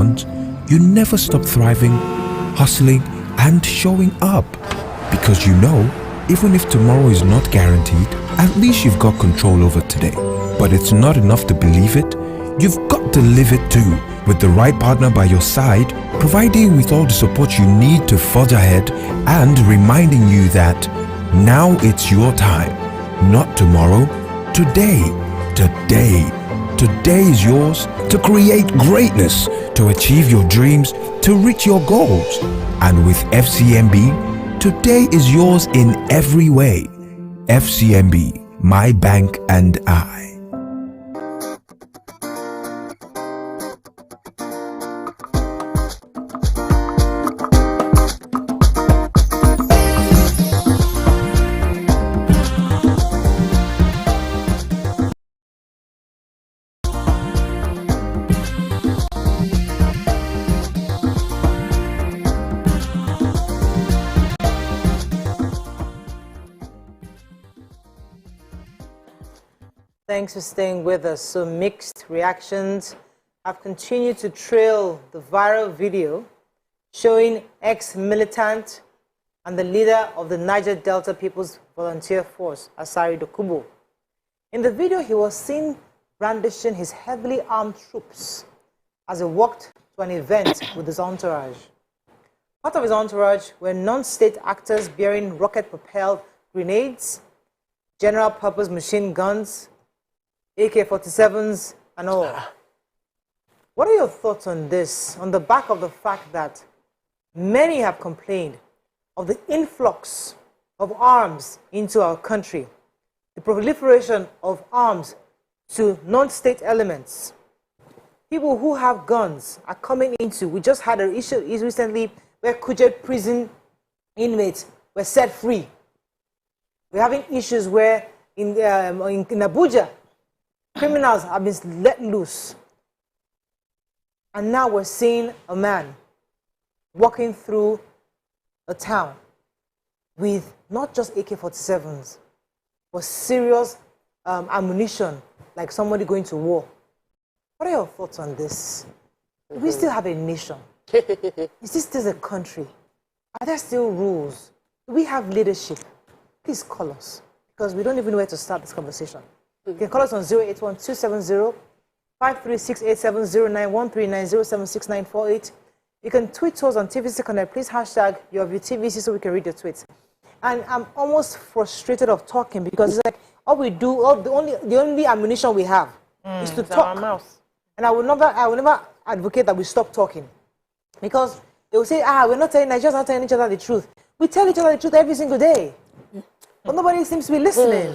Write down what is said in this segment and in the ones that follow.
want, you never stop thriving, hustling, and showing up. Because you know, even if tomorrow is not guaranteed, at least you've got control over today. But it's not enough to believe it, you've got to live it too. With the right partner by your side, providing you with all the support you need to forge ahead, and reminding you that now it's your time, not tomorrow, today. Today is yours to create greatness, to achieve your dreams, to reach your goals. And with FCMB, today is yours in every way. FCMB, my bank and I. Thanks for staying with us. So mixed reactions have continued to trail the viral video showing ex-militant and the leader of the Niger Delta People's Volunteer Force, Asari Dokubo. In the video, he was seen brandishing his heavily armed troops as he walked to an event with his entourage. Part of his entourage were non-state actors bearing rocket-propelled grenades, general-purpose machine guns, AK-47s and all. What are your thoughts on this, on the back of the fact that many have complained of the influx of arms into our country, the proliferation of arms to non-state elements? People who have guns are coming into, we just had an issue recently where Kuje prison inmates were set free. We're having issues where in Abuja, criminals have been let loose. And now we're seeing a man walking through a town with not just AK-47s, but serious ammunition, like somebody going to war. What are your thoughts on this? Do we still have a nation? Is this still a country? Are there still rules? Do we have leadership? Please call us, because we don't even know where to start this conversation. You can call us on 081-270-536-870-9139-076-948. You can tweet us on TVC Connect. Please hashtag YourViewTVC so we can read your tweets. And I'm almost frustrated of talking because it's like all we do, the only ammunition we have is to talk. Our mouth. And I will never advocate that we stop talking, because they will say, we're not telling Nigerians, not telling each other the truth. We tell each other the truth every single day, but nobody seems to be listening.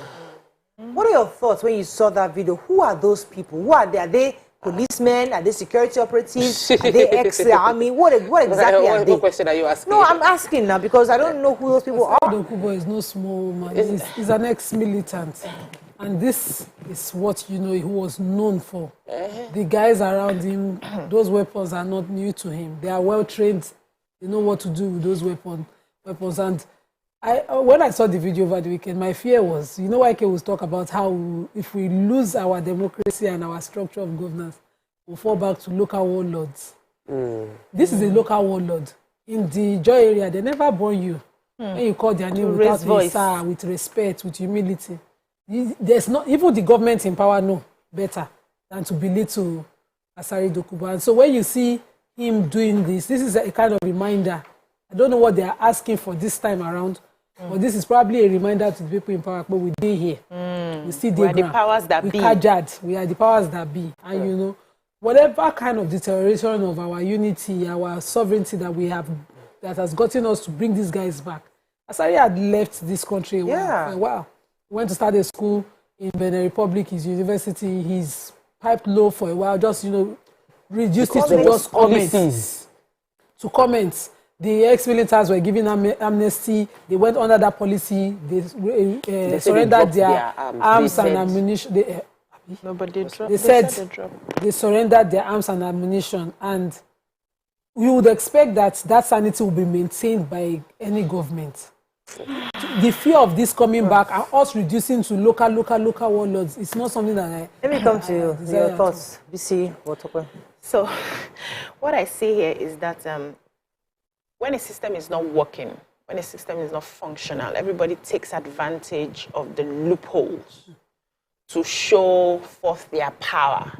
What are your thoughts when you saw that video? Who are those people? Who are they? Are they policemen? Are they security operatives? Are they ex-army? What exactly are they? What question are you asking? No, I'm asking now because I don't know who those people are. Dokubo is no small man. He's an ex-militant. And this is what, he was known for. The guys around him, those weapons are not new to him. They are well trained. They know what to do with those weapons. And when I saw the video over the weekend, my fear was, YK was talk about how if we lose our democracy and our structure of governance, we'll fall back to local warlords. This is a local warlord. In the Joy area, they never born you. When you call their name without voice, with respect, with humility. There's not, even the government in power know better than to belittle Asari Dokubo. And so when you see him doing this is a kind of reminder. I don't know what they are asking for this time around, but this is probably a reminder to the people in power. But we did here. We still did. We are the powers that be. We are the powers that be. And whatever kind of deterioration of our unity, our sovereignty that we have, that has gotten us to bring these guys back. Asari had left this country for a while. He went to start a school in Benin Republic, his university. He's piped low for a while, just reduced it to just comments. To comments. The ex-militants were given amnesty. They went under that policy. They surrendered their arms and ammunition. They said they surrendered their arms and ammunition. And we would expect that sanity will be maintained by any government. The fear of this coming back and us reducing to local warlords is not something that Let me come to your thoughts. BC, So what I see here is that when a system is not working, when a system is not functional, everybody takes advantage of the loopholes to show forth their power.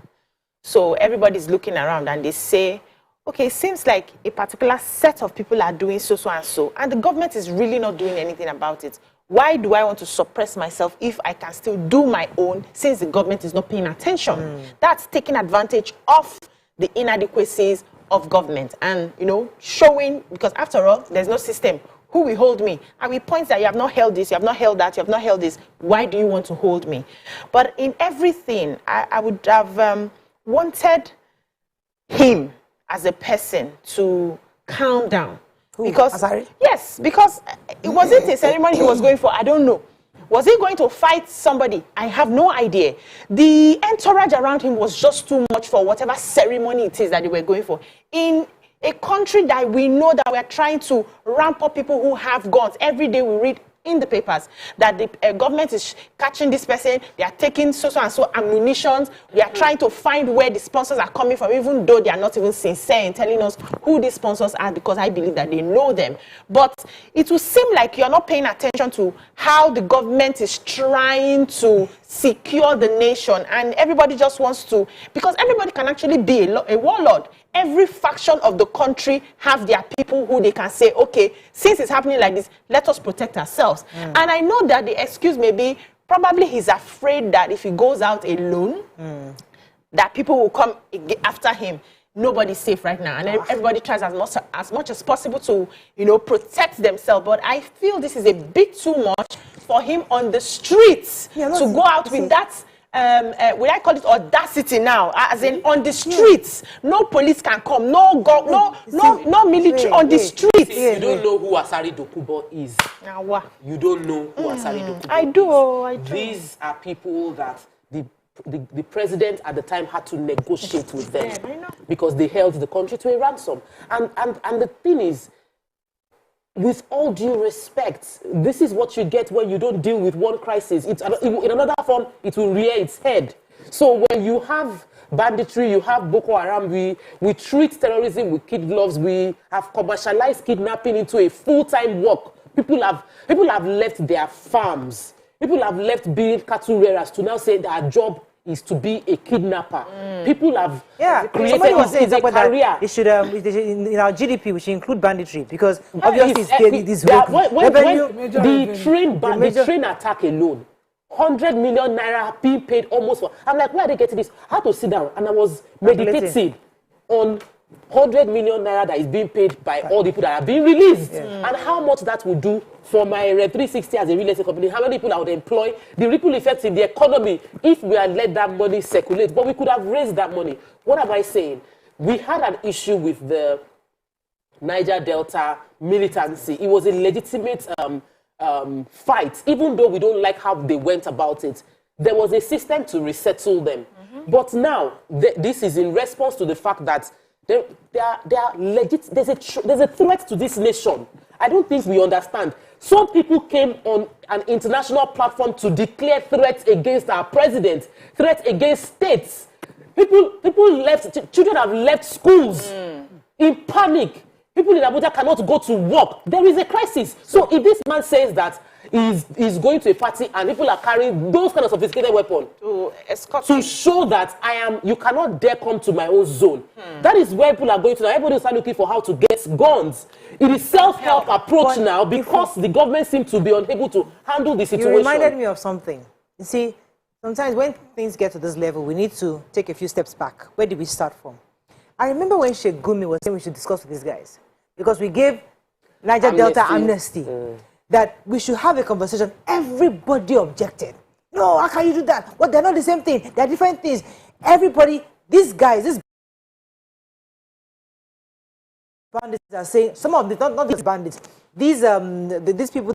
So everybody's looking around and they say, okay, it seems like a particular set of people are doing so and so, and the government is really not doing anything about it. Why do I want to suppress myself if I can still do my own since the government is not paying attention? That's taking advantage of the inadequacies of government and, showing, because after all, there's no system. Who will hold me? I will point that you have not held this, you have not held that, you have not held this. Why do you want to hold me? But in everything, I would have wanted him as a person to calm down. Because Asari? yes, because it wasn't a ceremony he was going for. I don't know. Was he going to fight somebody? I have no idea. The entourage around him was just too much for whatever ceremony it is that they were going for. In a country that we know that we are trying to ramp up people who have guns. Every day we read in the papers that the government is catching this person, they are taking so and so ammunitions, they are trying to find where the sponsors are coming from, even though they are not even sincere in telling us who these sponsors are, because I believe that they know them. But it will seem like you're not paying attention to how the government is trying to secure the nation, and everybody just wants to, because everybody can actually be a warlord. Every faction of the country have their people who they can say, okay, since it's happening like this, let us protect ourselves. And I know that the excuse may be, probably he's afraid that if he goes out alone, that people will come after him. Nobody's safe right now. And everybody tries as much as possible to, protect themselves. But I feel this is a bit too much for him on the streets to go out with that. Will I call it audacity now? As in on the streets, no police can come, no military on the streets. You don't know who Asari Dokubo is. You don't know who Asari Dokubo I do. is. These are people that the president at the time had to negotiate with them because they held the country to a ransom. And the thing is, with all due respect, this is what you get when you don't deal with one crisis. In another form, it will rear its head. So when you have banditry, you have Boko Haram, we treat terrorism with kid gloves, we have commercialized kidnapping into a full-time work. People have left their farms. People have left being cattle rearers to now say their job is to be a kidnapper. People have created a career. It should, in our GDP, we should include banditry, because obviously the train attack alone, 100 million naira being paid almost for. I'm like, where are they getting this? I had to sit down and I was meditating on 100 million naira that is being paid by all the people that are being released, and how much that will do for my Red 360 as a real estate company. How many people I would employ? The ripple effects in the economy if we had let that money circulate. But we could have raised that money. What am I saying? We had an issue with the Niger Delta militancy. It was a legitimate fight, even though we don't like how they went about it. There was a system to resettle them. But now, this is in response to the fact that they are legit. There's a threat to this nation. I don't think we understand. Some people came on an international platform to declare threats against our president, threats against states. People left, children have left schools in panic. People in Abuja cannot go to work. There is a crisis. So if this man says that he's going to a party and people are carrying those kind of sophisticated weapons to show that you cannot dare come to my own zone. That is where people are going to now. Everybody will start looking for how to get guns. It is self-help approach now because the government seems to be unable to handle the situation. You reminded me of something. You see, sometimes when things get to this level, we need to take a few steps back. Where did we start from? I remember when Sheikh Gumi was saying we should discuss with these guys, because we gave Niger Delta amnesty. That we should have a conversation. Everybody objected. No, how can you do that? Well, they're not the same thing. They're different things. Everybody, these guys, these bandits are saying, some of them, not these bandits, these people,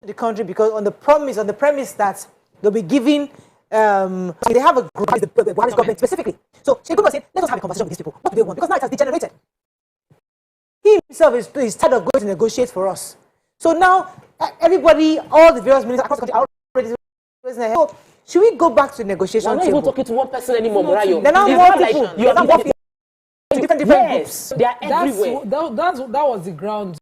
the country, because on the premise that they'll be giving, they have a group, the Buhari's government specifically. So Sheikh was saying, let us have a conversation with these people. What do they want? Because now it has degenerated. He himself is tired of going to negotiate for us. So now everybody, all the various ministers across the country are already So, should we go back to the negotiation We're not table? even talking to one person anymore, Morayo. They're not It's more not people. like They're not more people. Different yes, groups. they are everywhere. That was the ground.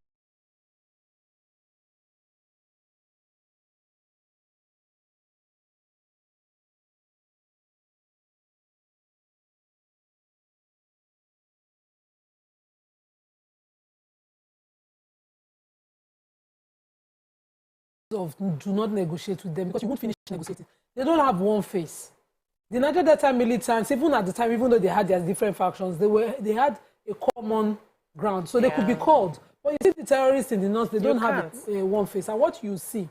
Of do not negotiate with them because you won't finish negotiating. They don't have one face. The Niger Delta militants, even at the time, even though they had their different factions, they had a common ground, so they could be called. But you see, the terrorists in the north, they don't have one face. And what you see,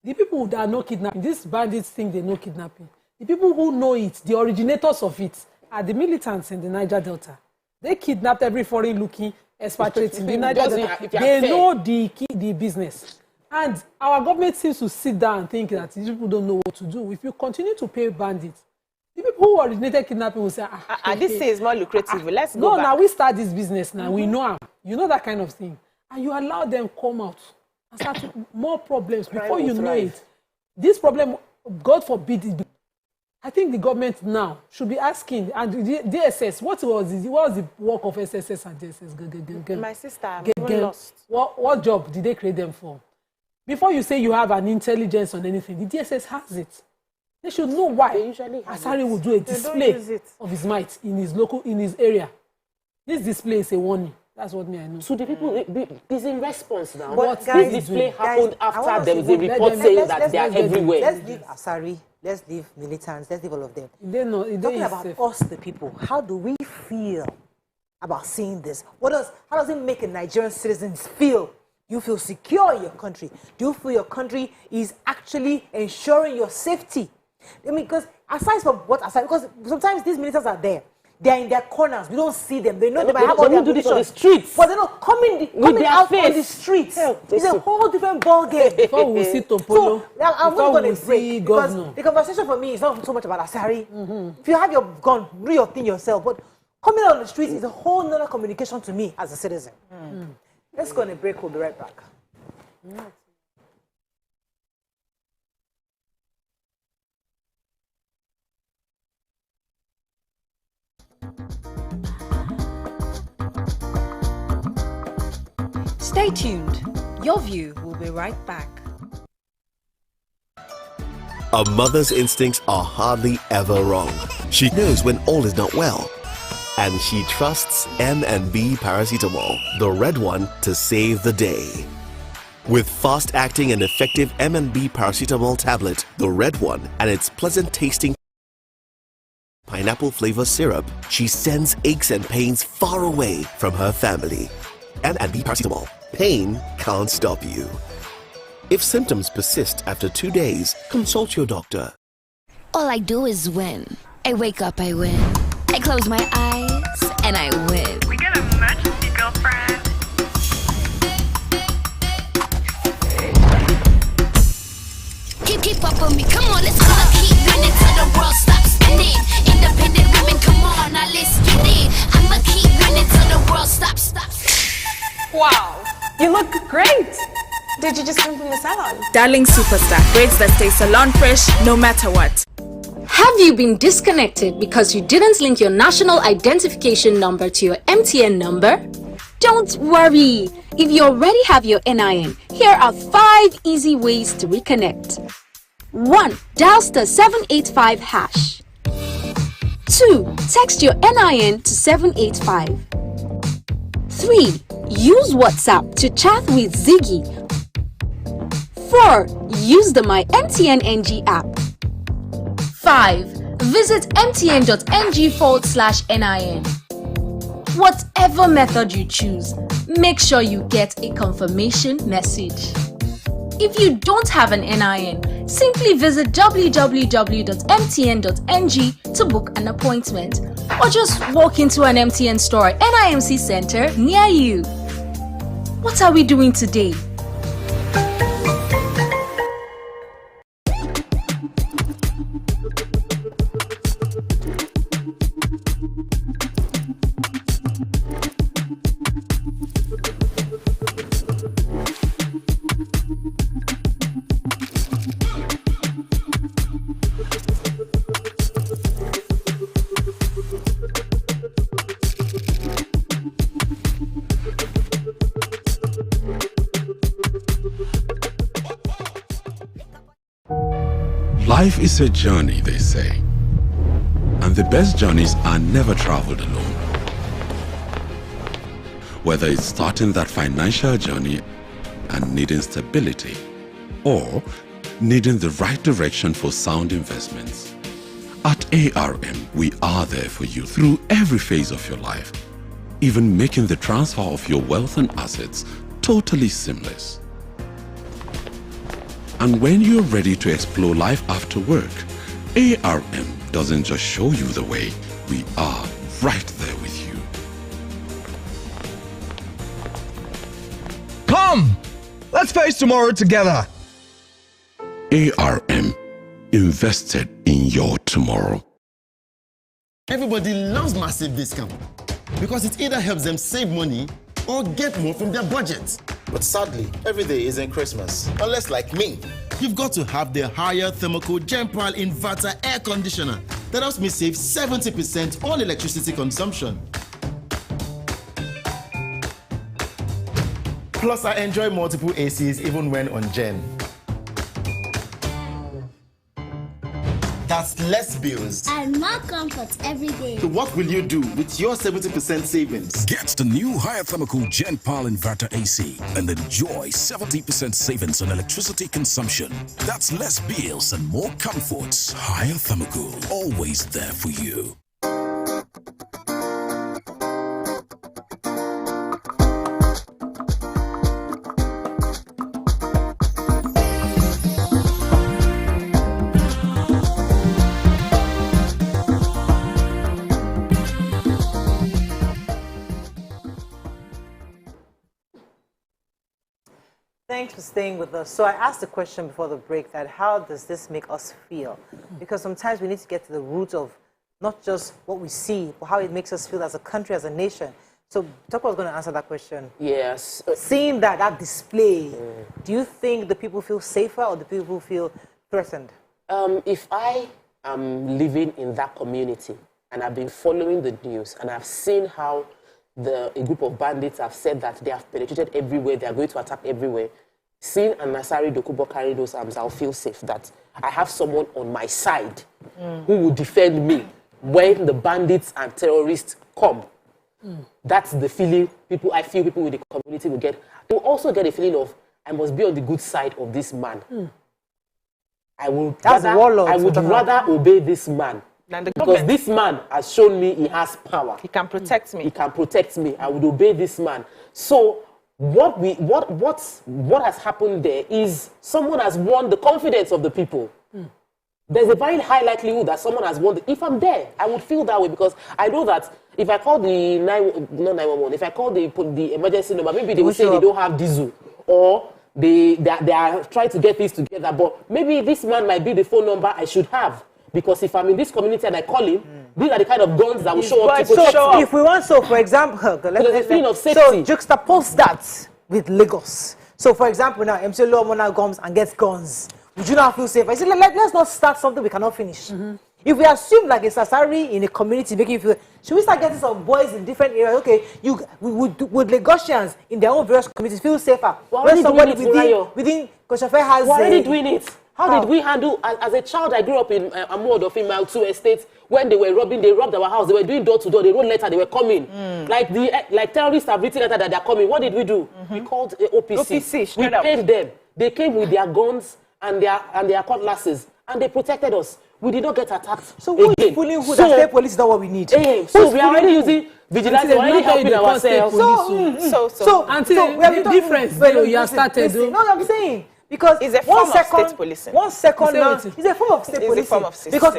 the people that know kidnapping, these bandits think they know kidnapping. The people who know it, the originators of it, are the militants in the Niger Delta. They kidnapped every foreign-looking expatriate in the Niger Delta. They know the business. And our government seems to sit down and think that these people don't know what to do. If you continue to pay bandits, the people who originated kidnapping will say, this is more lucrative. Let's go no, back. now we start this business now. We know them. You know that kind of thing. And you allow them come out and start more problems before you know it. This problem, God forbid, I think the government now should be asking, and the DSS, what was the work of SSS and DSS? My sister, I'm lost. What job did they create them for? Before you say you have an intelligence on anything, the DSS has it. They should know why Asari will do a display of his might in his area. This display is a warning. That's what I know. So the people, there's a response now. But this display happened after there was a report saying that they are everywhere. Let's leave Asari, let's leave militants, let's leave all of them. Talking about us, the people, how do we feel about seeing this? How does it make a Nigerian citizen feel? Do you feel secure in your country? Do you feel your country is actually ensuring your safety? I mean, because because sometimes these militants are there. They're in their corners. We don't see them. They know they might have all their do this on the streets. But they're not coming out face on the streets. It's a whole different ball game. Before we see Topolo, so, I'm going to break because governor. the conversation for me is not so much about Asari. If you have your gun, do your thing yourself. But coming out on the streets is a whole other communication to me as a citizen. Let's go on a break. We'll be right back. Stay tuned. Your View will be right back. A mother's instincts are hardly ever wrong. She knows when all is not well. And she trusts M&B paracetamol, the red one, to save the day. With fast-acting and effective M&B paracetamol tablet, the red one, and its pleasant-tasting pineapple flavor syrup, she sends aches and pains far away from her family. M&B paracetamol. Pain can't stop you. If symptoms persist after 2 days, consult your doctor. All I do is win. I wake up, I win. I close my eyes, and I win. We got a emergency, girlfriend. Keep up with me, come on, let's go. Keep winning till the world stops spinning. Independent women, come on, now let's get it. I'ma keep winning till the world stops. Wow, you look great. Did you just come from the salon? Darling Superstar, braids that stay salon fresh no matter what. Have you been disconnected because you didn't link your national identification number to your MTN number? Don't worry. If you already have your NIN, here are 5 easy ways to reconnect. 1. Dial *785 hash. 2. Text your NIN to 785. 3. Use WhatsApp to chat with Ziggy. 4. Use the My MTN NG app. 5. Visit mtn.ng/NIN. Whatever method you choose, make sure you get a confirmation message. If you don't have an NIN, simply visit www.mtn.ng to book an appointment, or just walk into an MTN store or NIMC center near you. What are we doing today? Life is a journey, they say. And the best journeys are never traveled alone. Whether it's starting that financial journey and needing stability, or needing the right direction for sound investments. At ARM, we are there for you through every phase of your life, even making the transfer of your wealth and assets totally seamless. And when you're ready to explore life after work, ARM doesn't just show you the way, we are right there with you. Come! Let's face tomorrow together! ARM, invested in your tomorrow. Everybody loves massive discount because it either helps them save money or get more from their budget. But sadly, every day isn't Christmas, unless like me. You've got to have the higher Thermocool Genpal Inverter Air Conditioner that helps me save 70% on electricity consumption. Plus, I enjoy multiple ACs even when on Gen. That's less bills and more comfort every day. So what will you do with your 70% savings? Get the new higher Thermocool Genpal Inverter AC and enjoy 70% savings on electricity consumption. That's less bills and more comforts. Higher Thermocool, always there for you. Thanks for staying with us. So I asked the question before the break that how does this make us feel? Because sometimes we need to get to the root of not just what we see, but how it makes us feel as a country, as a nation. So Toko was going to answer that question. Yes. Seeing that display, do you think the people feel safer or the people feel threatened? If I am living in that community and I've been following the news and I've seen how a group of bandits have said that they have penetrated everywhere, they are going to attack everywhere. Seeing an Asari Dokubo carry those arms, I'll feel safe that I have someone on my side who will defend me when the bandits and terrorists come. That's the feeling I feel people with the community will get. They will also get a feeling of, I must be on the good side of this man. I would rather obey this man. Because this man has shown me he has power. He can protect me. He can protect me. I would obey this man. So what has happened there is someone has won the confidence of the people. There's a very high likelihood that someone has won. If I'm there, I would feel that way because I know that if I call the 911, if I call the emergency number, maybe they will say they don't have diesel or they are trying to get things together. But maybe this man might be the phone number I should have. Because if I'm in this community and I call him, these are the kind of guns that will show up to protect me. If we want, for example, there's a feeling of safety. So juxtapose that with Lagos. So for example, now MC Lomona comes and gets guns. Would you not feel safe? I said, let's not start something we cannot finish. If we assume like a Sasari in a community making you feel, should we start getting some boys in different areas? Okay, would Lagosians in their own various communities feel safer? When somebody within Koshafe has... We're already doing it. How did we handle, as a child, I grew up in Amod of Mile 2 Estates, when they were robbing, they robbed our house, they were doing door to door, they wrote letter, they were coming. Like terrorists have written letter that they're coming. What did we do? We called OPC. We paid them. They came with their guns and their cutlasses, and they protected us. We did not get attacked. So who is fooling who? That state police is not what we need. So we are already using vigilance, we're already helping ourselves. So we have a difference. You have started. No, I'm saying. Because it's a form of state policing. 1 second now, it's a form of state policing. Because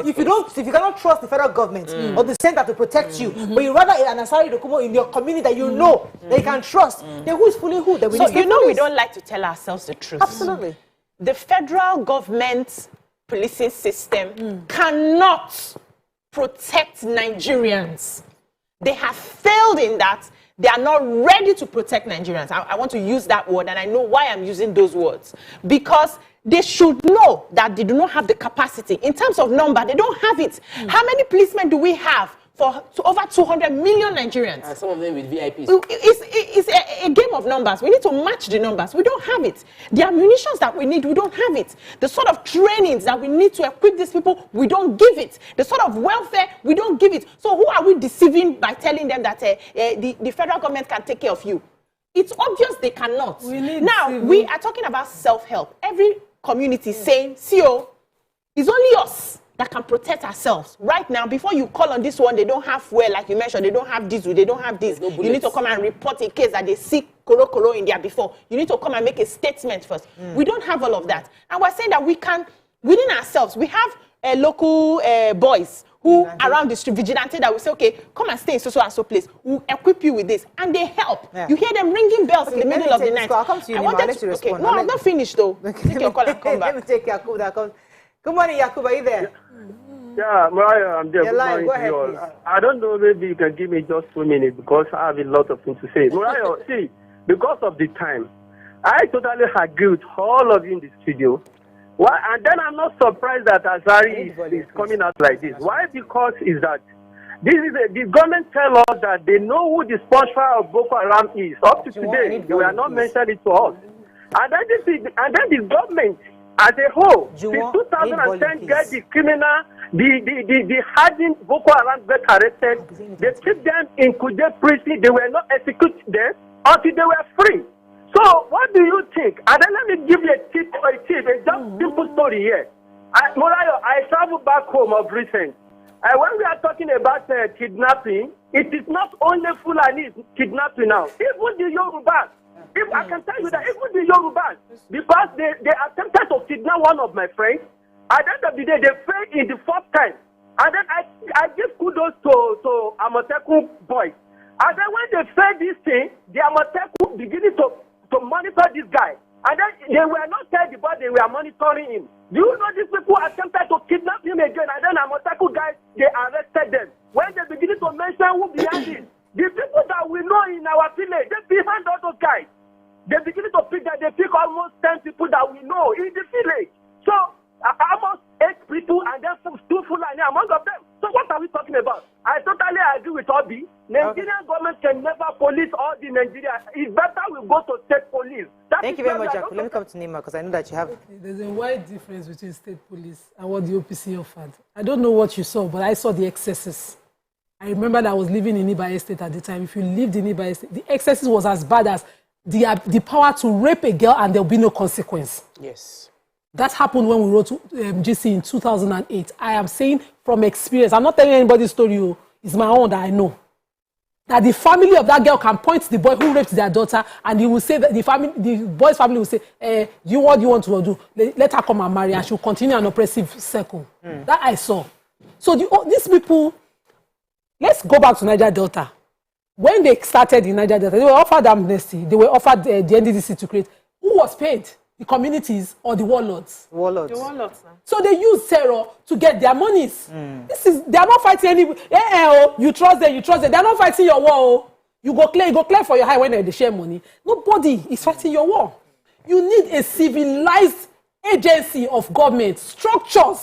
if you cannot trust the federal government or the center to protect you, but you rather an Asari Dokubo in your community that you know that you can trust, then who is fooling who? So you know we don't like to tell ourselves the truth. Absolutely. The federal government's policing system cannot protect Nigerians. They have failed in that. They are not ready to protect Nigerians. I want to use that word, and I know why I'm using those words. Because they should know that they do not have the capacity. In terms of number, they don't have it. How many policemen do we have over 200 million Nigerians. And some of them with VIPs. It's a game of numbers. We need to match the numbers. We don't have it. The ammunitions that we need, we don't have it. The sort of trainings that we need to equip these people, we don't give it. The sort of welfare, we don't give it. So who are we deceiving by telling them that the federal government can take care of you? It's obvious they cannot. We are talking about self-help. Every community saying, CO, it's only us that can protect ourselves. Right now, before you call on this one, they don't have fuel, like you mentioned, they don't have this, they don't have this. You need to come and report a case that they see koro in there before. You need to come and make a statement first. We don't have all of that. And we're saying that we can, within ourselves, we have local boys who around the street, vigilante, that will say, okay, come and stay in so and so place. We'll equip you with this. And they help. Yeah. You hear them ringing bells in the middle of the night. I'll come to you, I'll let you respond. No, I'm not finished though. Take your call and come back. Let me take Yakub. Good morning, Yakub. Are you there? Yeah, Mariah, I'm there. Good morning. Go ahead, please. I don't know, maybe you can give me just 2 minutes because I have a lot of things to say. Mariah, see, because of the time, I totally agree with all of you in the studio. Why? And then I'm not surprised that Asari is coming out like this. Why? Because is that this is the government tell us that they know who the sponsor of Boko Haram is. Up to today, they were not mentioned it to us. And then the government as a whole, since 2010, get the criminal, the hardened Boko Haram get arrested. They keep them in Kuje prison. They were not executed them until they were free. So what do you think? And then let me give you a tip, a just simple story here. Morayo, I traveled back home of recent. When we are talking about kidnapping, it is not only Fulani kidnapping now. Even the Yorubas. I can tell you that even the Yorubas, because they attempted to kidnap one of my friends, at the end of the day, they failed in the fourth time. And then I give kudos to Amoteku boys. And then when they failed this thing, the Amoteku beginning to monitor this guy. And then they were not telling the boy they were monitoring him. Do you know these people attempted to kidnap him again? And then Amoteku guys, they arrested them. When they beginning to mention who behind it, the people that we know in our village, they behind all those guys. They beginning to pick that they pick almost 10 people that we know in the village. So almost 8 people and then 2 Fulani among of them. So what are we talking about? I totally agree with Obi. Nigerian government can never police all the Nigeria. It's better we go to state police. Thank you very much, Jacob. Let me come to Nima because I know that you have... There's a wide difference between state police and what the OPC offered. I don't know what you saw, but I saw the excesses. I remember that I was living in Ibadan State at the time. If you lived in Ibadan State, the excesses was as bad as the power to rape a girl and there will be no consequence. Yes. That happened when we wrote GC in 2008. I am saying from experience. I'm not telling anybody's story. It's my own that I know. That the family of that girl can point to the boy who raped their daughter and he will say that the boy's family will say, what do you want to do? Let her come and marry and she'll continue an oppressive circle. That I saw. So these people, let's go back to Niger Delta. When they started in Niger Delta, they were offered amnesty. They were offered the NDDC to create. Who was paid? The communities or the warlords? The warlords. So they use terror to get their monies. They are not fighting any. You trust them. They are not fighting your war. You go clear for your high when they share money. Nobody is fighting your war. You need a civilized agency of government, structured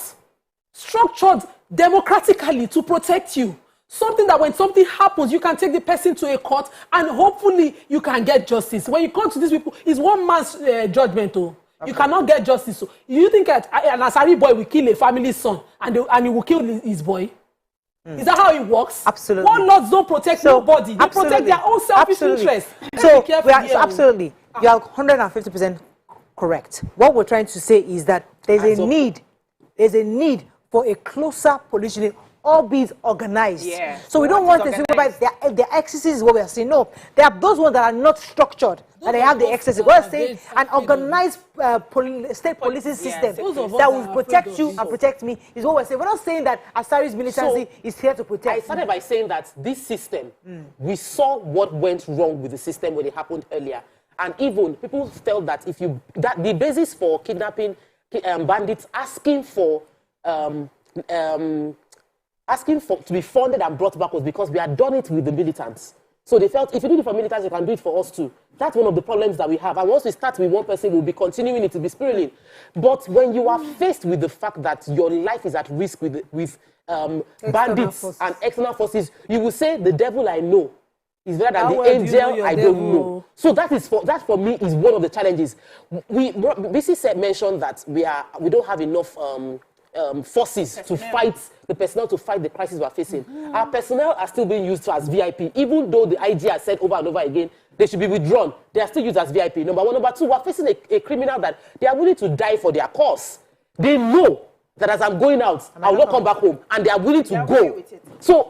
democratically to protect you. Something that when something happens, you can take the person to a court and hopefully you can get justice. When you come to these people, it's one man's judgment. Okay. You cannot get justice. So you think that an Asari boy will kill a family's son and he will kill his boy? Is that how it works? Absolutely. Warlords don't protect nobody. They protect their own selfish interest. So absolutely, you are 150% correct. What we're trying to say is that there's a need for a closer police unit, all be organized. Yeah. So we don't want to see whereby their excesses is what we are saying. No, there are those ones that are not structured and they have the excesses. What I'm saying, an organized state policing system that will protect you and protect me is what we're saying. We're not saying that Asari's militancy is here to protect. I started by saying that this system, we saw what went wrong with the system when it happened earlier, and even people felt that the basis for kidnapping bandits asking to be funded and brought back was because we had done it with the militants. So they felt, if you do it for militants, you can do it for us too. That's one of the problems that we have. And once we start with one person, we'll be continuing it to be spiraling. But when you are faced with the fact that your life is at risk with bandits and external forces, you will say, the devil I know is better than the angel I don't know. So that for me is one of the challenges. BC mentioned that we don't have enough forces to fight the personnel to fight the crisis we are facing. Our personnel are still being used as VIP, even though the IG has said over and over again they should be withdrawn. They are still used as VIP. Number one. Number two, we are facing a criminal that they are willing to die for their cause. They know that as I'm going out, I will not come back home, and they are willing to go. So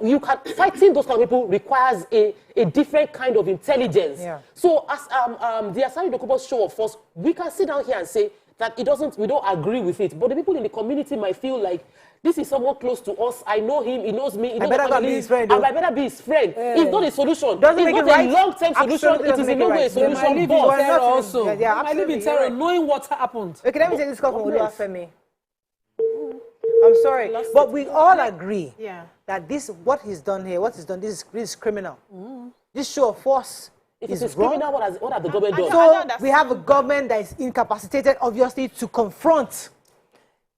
fighting those kind of people requires a different kind of intelligence. Yeah. So as the Asari Dokubo show of force, we can sit down here and say that we don't agree with it. But the people in the community might feel like, this is someone close to us. I know him. He knows me. He knows my family. And I better be his friend. It's not a solution. It's not a long-term solution. It is in no way a solution. I live in terror also. I live in terror knowing what happened. Okay, let me take this call from Oluwafemi. I'm sorry, but we all agree that what he's done here, this is criminal. This show of force is wrong. Criminal, what has the government done? So we have a government that is incapacitated, obviously, to confront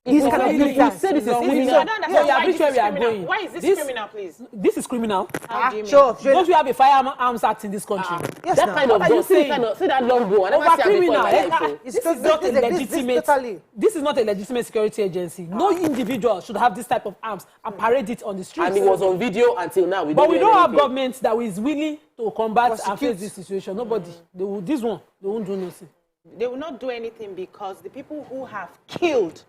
these kind of militants. I don't understand why is this criminal, please? This is criminal. Sure. Don't we have a firearms act in this country? Yes, that kind of thing. Say that long go. This is not a legitimate. This is not a legitimate security agency. No individual should have this type of arms and parade it on the streets. And it was on video until now. But we don't have government that is willing to combat and face this situation. Nobody. They won't do nothing. They will not do anything because the people who have killed,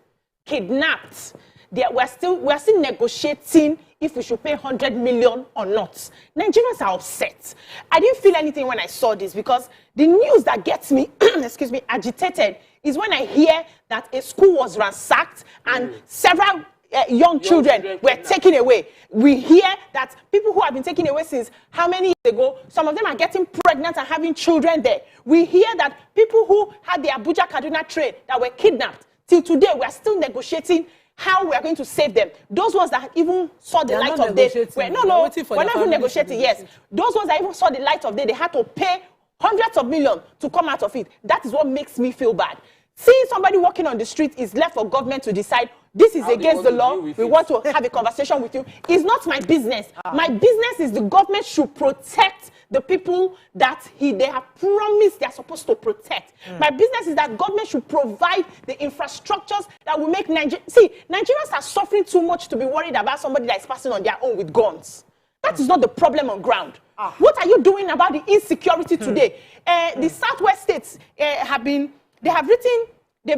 kidnapped, we're still negotiating if we should pay 100 million or not. Nigerians are upset. I didn't feel anything when I saw this because the news that gets me, excuse me, agitated is when I hear that a school was ransacked and several young children were taken away. We hear that people who have been taken away since how many years ago, some of them are getting pregnant and having children there. We hear that people who had the Abuja-Kaduna train that were kidnapped, till today, we are still negotiating how we are going to save them. Those ones that even saw the light of day. We're not even negotiating, yes. Those ones that even saw the light of day, they had to pay hundreds of millions to come out of it. That is what makes me feel bad. Seeing somebody walking on the street is left for government to decide this is against the law. We want to have a conversation with you. It's not my business. My business is the government should protect the people that they have promised they are supposed to protect. My business is that government should provide the infrastructures that will make Nigeria. See, Nigerians are suffering too much to be worried about somebody that is passing on their own with guns. That is not the problem on ground. What are you doing about the insecurity today? The Southwest states they've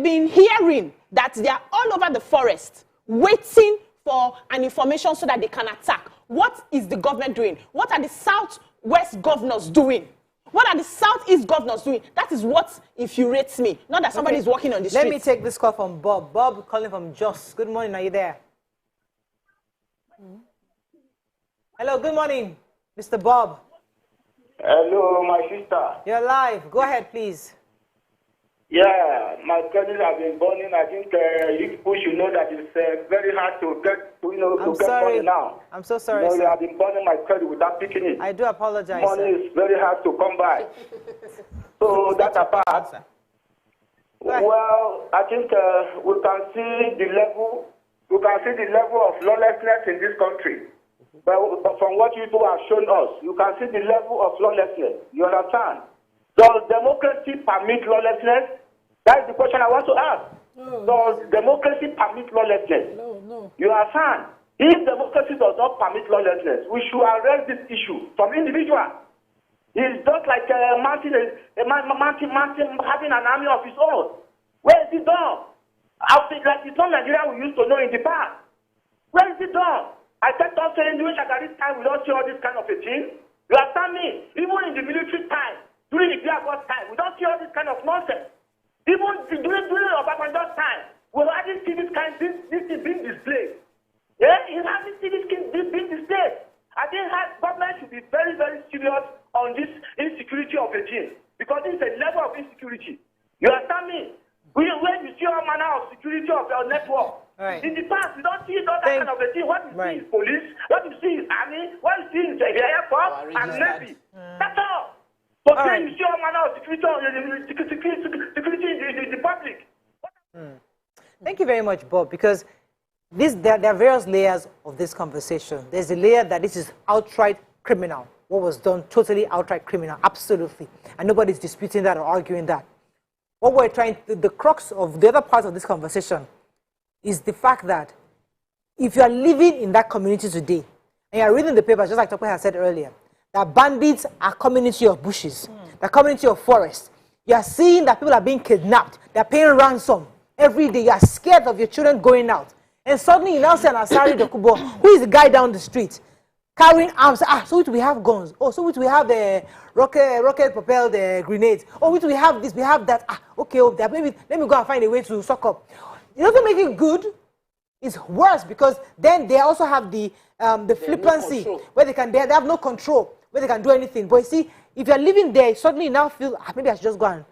been hearing that they are all over the forest waiting for an information so that they can attack. What is the government doing? What are the Southwest governors doing? What are the Southeast governors doing? That is what infuriates me. Not that somebody is walking on the street. Let me take this call from Bob. Bob calling from Jos. Good morning. Are you there? Hello. Good morning, Mr. Bob. Hello, my sister. You're live. Go ahead, please. Yeah, my credit has been burning. I think you people should know that it's very hard to get, to get money now. I'm so sorry, you sir. have been burning my credit without picking it. I do apologize, money is very hard to come by. So that's apart. Well, I think we can see the level. We can see the level of lawlessness in this country. But from what you people have shown us, you can see the level of lawlessness. You understand? Does democracy permit lawlessness? That is the question I want to ask. Does democracy permit lawlessness? No. You understand? If democracy does not permit lawlessness, we should arrest this issue from individuals. It's just like a mountain having an army of his own. Where is it done? Like it's not Nigeria we used to know in the past. Where is it done? I kept on saying during Shagari's time we don't see all this kind of a thing. You understand me? Even in the military time, during the Biafra time, we don't see all this kind of nonsense. Even during Obasanjo's time, we hardly see this thing being displayed. Yeah, you hardly see this thing being displayed. I think government should be very, very serious on this insecurity of regime because it's a level of insecurity. You understand me? When you see all manner of security of your network, in the past, you don't see that kind of a thing. What you see is police, what you see is army, what you see is the Air Force and Navy. That's all. But then you see all manner of security in the public. Thank you very much, Bob, because there are various layers of this conversation. There's a layer that this is outright criminal. What was done, totally outright criminal, absolutely. And nobody's disputing that or arguing that. What we're the crux of the other part of this conversation is the fact that if you are living in that community today, and you're reading the papers, just like Tope has said earlier, that bandits are coming into your bushes, they're coming into your forest. You are seeing that people are being kidnapped, they're paying ransom every day. You are scared of your children going out. And suddenly you now see an Asari Dokubo, who is the guy down the street, carrying arms. So we have guns. Oh, so we have the rocket-propelled grenades. Oh, we have this, we have that. Okay, maybe let me go and find a way to suck up. It doesn't make it good. It's worse because then they also have the flippancy where they have no control, where they can do anything. But you see, if you're living there, suddenly you now feel maybe I should just go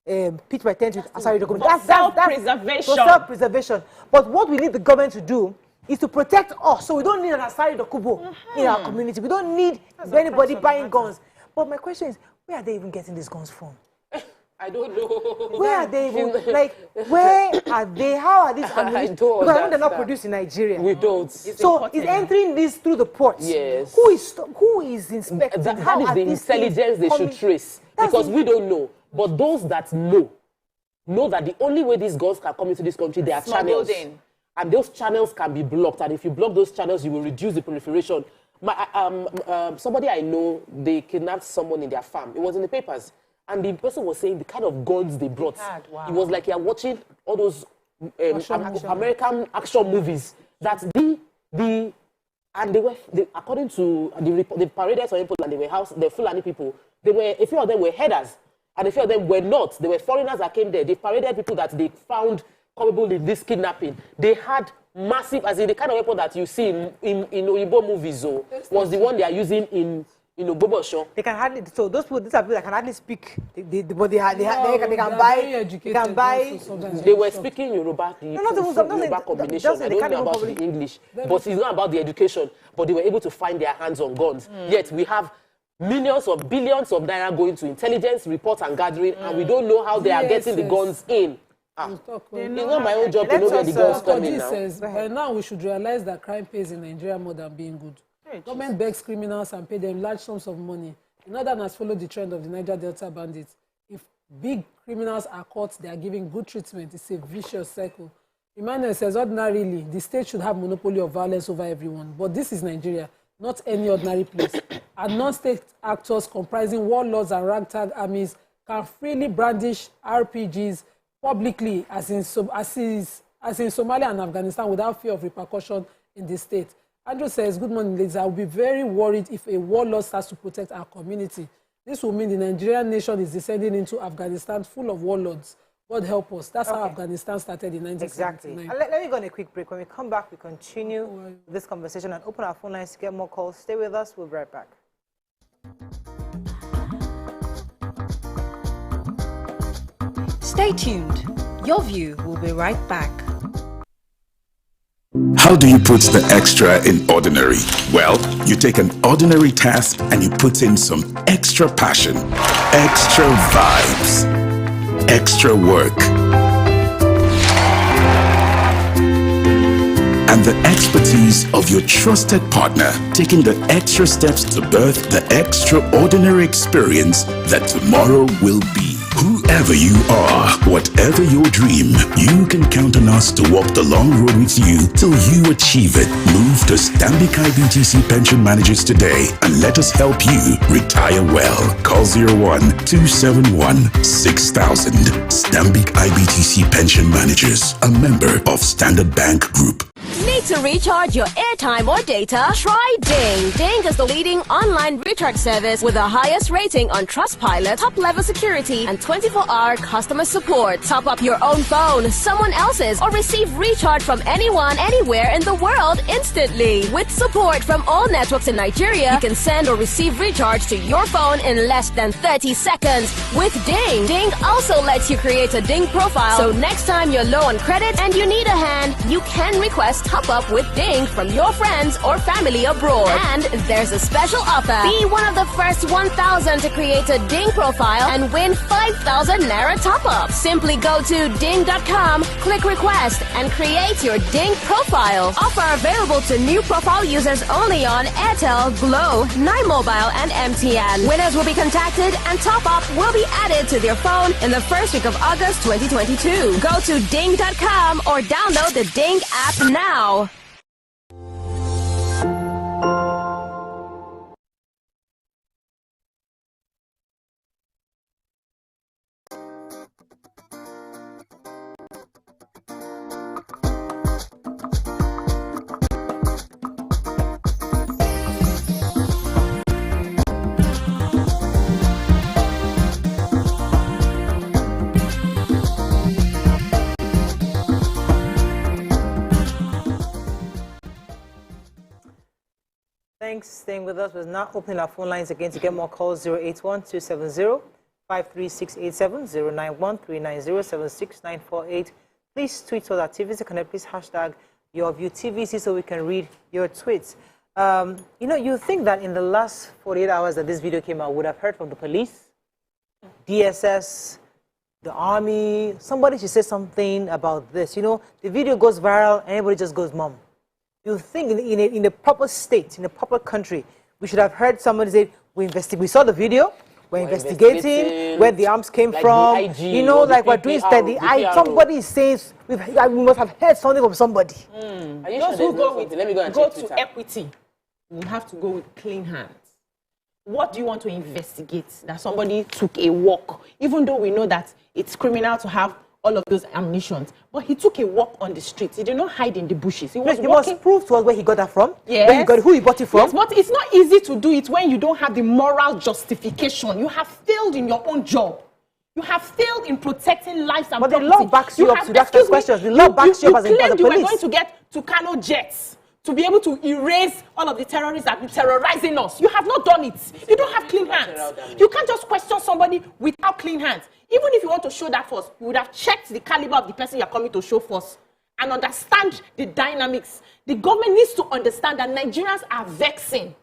and pitch my tent with Asari Dokubo. That's self-preservation. Self-preservation. But what we need the government to do is to protect us. So we don't need an Asari Dokubo in our community. We don't need anybody buying guns. But my question is, where are they even getting these guns from? I don't know. Where are they even, where are they? How are these ammunition? Because when they're not produced in Nigeria. We don't. So it's entering this through the ports. Yes. Who is inspecting? That is the intelligence they should trace. Because we don't know. But those that know that the only way these guns can come into this country, they are channels. And those channels can be blocked. And if you block those channels, you will reduce the proliferation. Somebody I know, they kidnapped someone in their farm. It was in the papers. And the person was saying the kind of guns they brought. It was like you're watching all those American action movies. That according to the paradise people and they were the Fulani people, a few of them were headers, and a few of them were not. They were foreigners that came there. They paraded people that they found culpable in this kidnapping. They had massive, as in the kind of weapon that you see in Oyibo movies, was the one they are using in Ogbomoso. They can hardly. So these are people that can hardly speak. They can buy. They were speaking Yoruba, Yoruba combination. I don't know about the English, but it's not about the education. But they were able to find their hands on guns. Yet we have millions or billions of naira going to intelligence, reports, and gathering, and we don't know how they are getting the guns in. It's not my own job to know where the guns come in now. Says, by now we should realize that crime pays in Nigeria more than being good. Government begs criminals and pay them large sums of money. Northern has followed the trend of the Niger Delta bandits. If big criminals are caught, they are given good treatment. It's a vicious cycle. Emmanuel says, ordinarily, the state should have monopoly of violence over everyone. But this is Nigeria, not any ordinary place. And non-state actors comprising warlords and ragtag armies can freely brandish RPGs publicly, as in Somalia and Afghanistan, without fear of repercussion in the state. Andrew says, good morning, ladies. I will be very worried if a warlord starts to protect our community. This will mean the Nigerian nation is descending into Afghanistan full of warlords. God help us. That's how Afghanistan started in 1979. Exactly. Let me go on a quick break. When we come back, we continue this conversation and open our phone lines to get more calls. Stay with us. We'll be right back. Stay tuned. Your View will be right back. How do you put the extra in ordinary? Well, you take an ordinary task and you put in some extra passion, extra vibes, extra work. And the expertise of your trusted partner, taking the extra steps to birth the extraordinary experience that tomorrow will be. Whoever you are, whatever your dream, you can count on us to walk the long road with you till you achieve it. Move to Stanbic IBTC Pension Managers today and let us help you retire well. Call 01-271-6000. Stanbic IBTC Pension Managers, a member of Standard Bank Group. Need to recharge your airtime or data? Try Ding. Ding is the leading online recharge service with the highest rating on Trustpilot, top-level security, and 24-hour customer support. Top up your own phone, someone else's, or receive recharge from anyone, anywhere in the world instantly. With support from all networks in Nigeria, you can send or receive recharge to your phone in less than 30 seconds. With Ding, Ding also lets you create a Ding profile, so next time you're low on credit and you need a hand, you can request top top-up with Ding from your friends or family abroad. And there's a special offer. Be one of the first 1,000 to create a Ding profile and win 5,000 Naira top-up. Simply go to ding.com, click request, and create your Ding profile. Offer available to new profile users only on Airtel, Glow, 9Mobile, and MTN. Winners will be contacted and top-up will be added to their phone in the first week of August 2022. Go to ding.com or download the Ding app now. Thanks for staying with us. We're now opening our phone lines again to get more calls. 081-270-53687, 091-390-76948. Please tweet us at TVC Connect. Please hashtag YourViewTVC so we can read your tweets. You know, you think that in the last 48 hours that this video came out, would have heard from the police, DSS, the army. Somebody should say something about this. You know, the video goes viral and everybody just goes, Mom. You think in a proper state, in a proper country, we should have heard somebody say, we saw the video, we're investigating where the arms came like from. IG, you know, like we're doing that. Somebody says, we must have heard something from somebody. Are you Those sure who go with let me go and go check to Twitter. equity, you have to go with clean hands. What do you want to investigate? That somebody took a walk, even though we know that it's criminal to have all of those ammunitions. But he took a walk on the streets. He did not hide in the bushes. He was You walking. must prove to us where he got that from. Yes. Where he got, who he bought it from. Yes, but it's not easy to do it when you don't have the moral justification. You have failed in your own job. You have failed in protecting lives and But property. the law backs you up to ask those questions. The law backs you up as a claimed you were police. going to get Tucano jets to be able to erase all of the terrorists that have been terrorizing us. You have not done it. You don't have clean hands. You can't just question somebody without clean hands. Even if you want to show that force, you would have checked the caliber of the person you're coming to show force and understand the dynamics. The government needs to understand that Nigerians are vexing.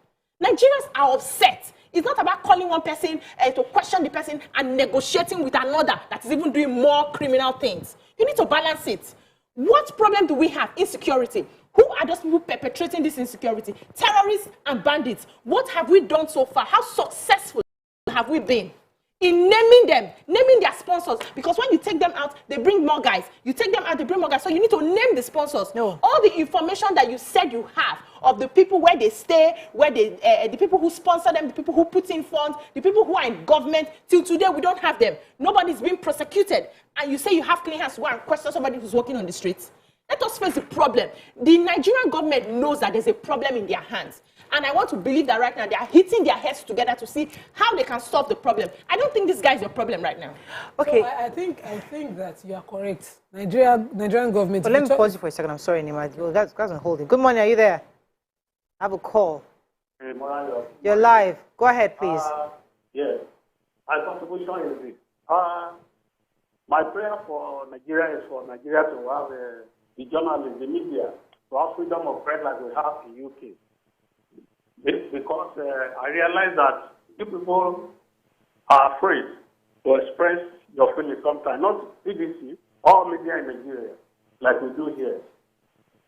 Nigerians are upset. It's not about calling one person to question the person and negotiating with another that is even doing more criminal things. You need to balance it. What problem do we have? Insecurity. Who are those people perpetrating this insecurity? Terrorists and bandits. What have we done so far? How successful have we been in naming them, naming their sponsors? Because when you take them out, they bring more guys. You take them out, they bring more guys. So you need to name the sponsors. No. All the information that you said you have of the people where they stay, where they, the people who sponsor them, the people who put in funds, the people who are in government, till today we don't have them. Nobody's been prosecuted. And you say you have clean hands to go and question somebody who's walking on the streets. Let us face the problem. The Nigerian government knows that there's a problem in their hands. And I want to believe that right now they are hitting their heads together to see how they can solve the problem. I don't think this guy is your problem right now. Okay. So I think that you are correct. Nigerian government. But let me pause you for a second. I'm sorry, Nima. Well, that's on holding. Good morning. Are you there? I have a call. Hey, Morales. You're live. Go ahead, please. Yes. My contribution is this. My prayer for Nigeria is for Nigeria to have the journalists, the media, to have freedom of press like we have in UK. Because I realize that you people are afraid to express your feelings sometimes, not BBC or media in Nigeria, like we do here.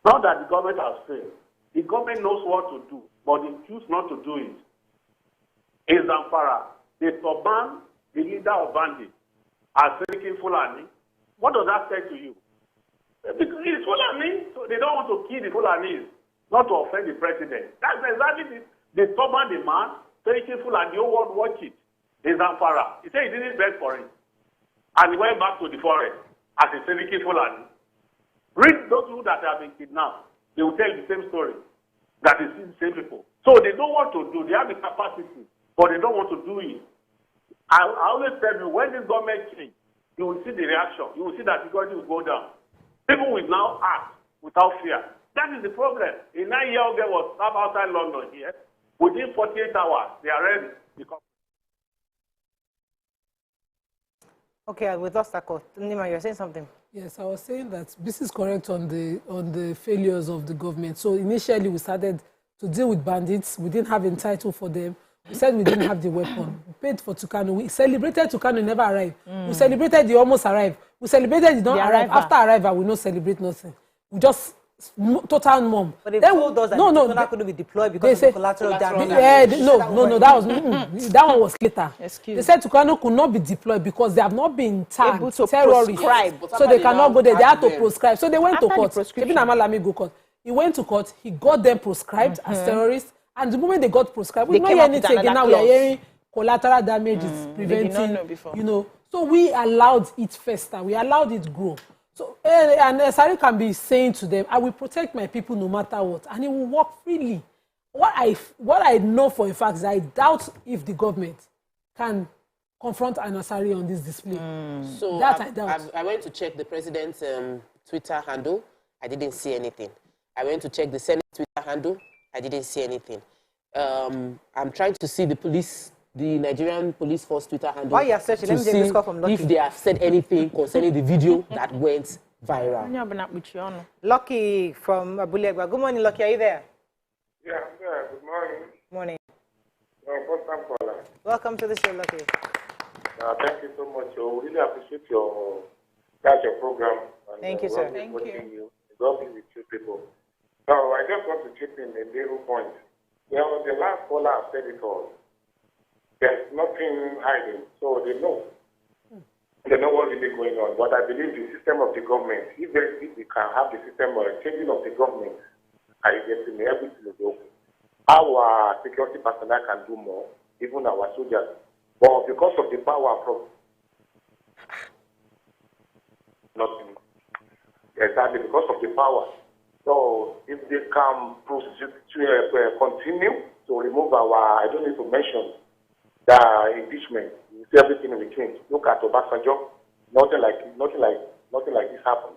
Not that the government has failed. The government knows what to do, but they choose not to do it. In Zamfara, they turban the leader of bandits as taking Fulani. What does that say to you? Because it's Fulani, so they don't want to kill the Fulanis, not to offend the president. That's exactly the turban the man, taking Fulani, the whole world watch it. In Zamfara, he said he didn't beg for it. And he went back to the forest as a taking Fulani. Read those people that have been kidnapped. They will tell the same story, that it's the same people. So they know what to do. They have the capacity, but they don't want to do it. I always tell you, when this government changes, you will see the reaction. You will see that security will go down. People will now act without fear. That is the problem. A 9-year-old girl was trapped outside London here. Within 48 hours, they are ready. Okay, we lost that call. Nima, you're saying something. Yes, I was saying that this is correct on the failures of the government. So initially we started to deal with bandits. We didn't have a title for them. We said we didn't have the weapon. We paid for Tucano. We celebrated Tucano never arrived. We celebrated the almost arrived. We celebrated the don't arrive. After arrival, we don't celebrate nothing. We just total mom. But they told us that they couldn't be deployed because of collateral damage. That one was later. They said Tucano could not be deployed because they have not been tagged terrorists. So they cannot go there. They had to proscribe. So they went to court. Even Amalami go court. He went to court. He got them proscribed as terrorists. And the moment they got proscribed, we don't hear anything again. Now we are hearing collateral damage is preventing, you know. So we allowed it fester. We allowed it grow. So, and Asari can be saying to them, I will protect my people no matter what. And it will work freely. What I know for a fact is I doubt if the government can confront an Asari on this display. So that I doubt. I went to check the president's Twitter handle. I didn't see anything. I went to check the Senate Twitter handle. I didn't see anything. I'm trying to see the Nigerian police force Twitter handle. Why you are searching? Let me take this call from Lucky. If they have said anything concerning the video that went viral. Lucky from Abulegba. Good morning, Lucky. Are you there? Yeah, I'm there. Good morning. Morning. First time caller. Welcome to the show, Lucky. Thank you so much. We really appreciate your program. And, thank you, sir. Thank you. God be with you people. So I just want to chip in a little point. You know, the last caller has said it all. There's nothing hiding, so they know. They know what's really going on. But I believe the system of the government, if we can have the system or changing of the government, I guess in everything is okay. Our security personnel can do more, even our soldiers. But because of the power from nothing. Exactly, because of the power. So if they can continue to remove our, I don't need to mention the impeachment, you see everything will change. Look at Obasanjo, nothing like this happened.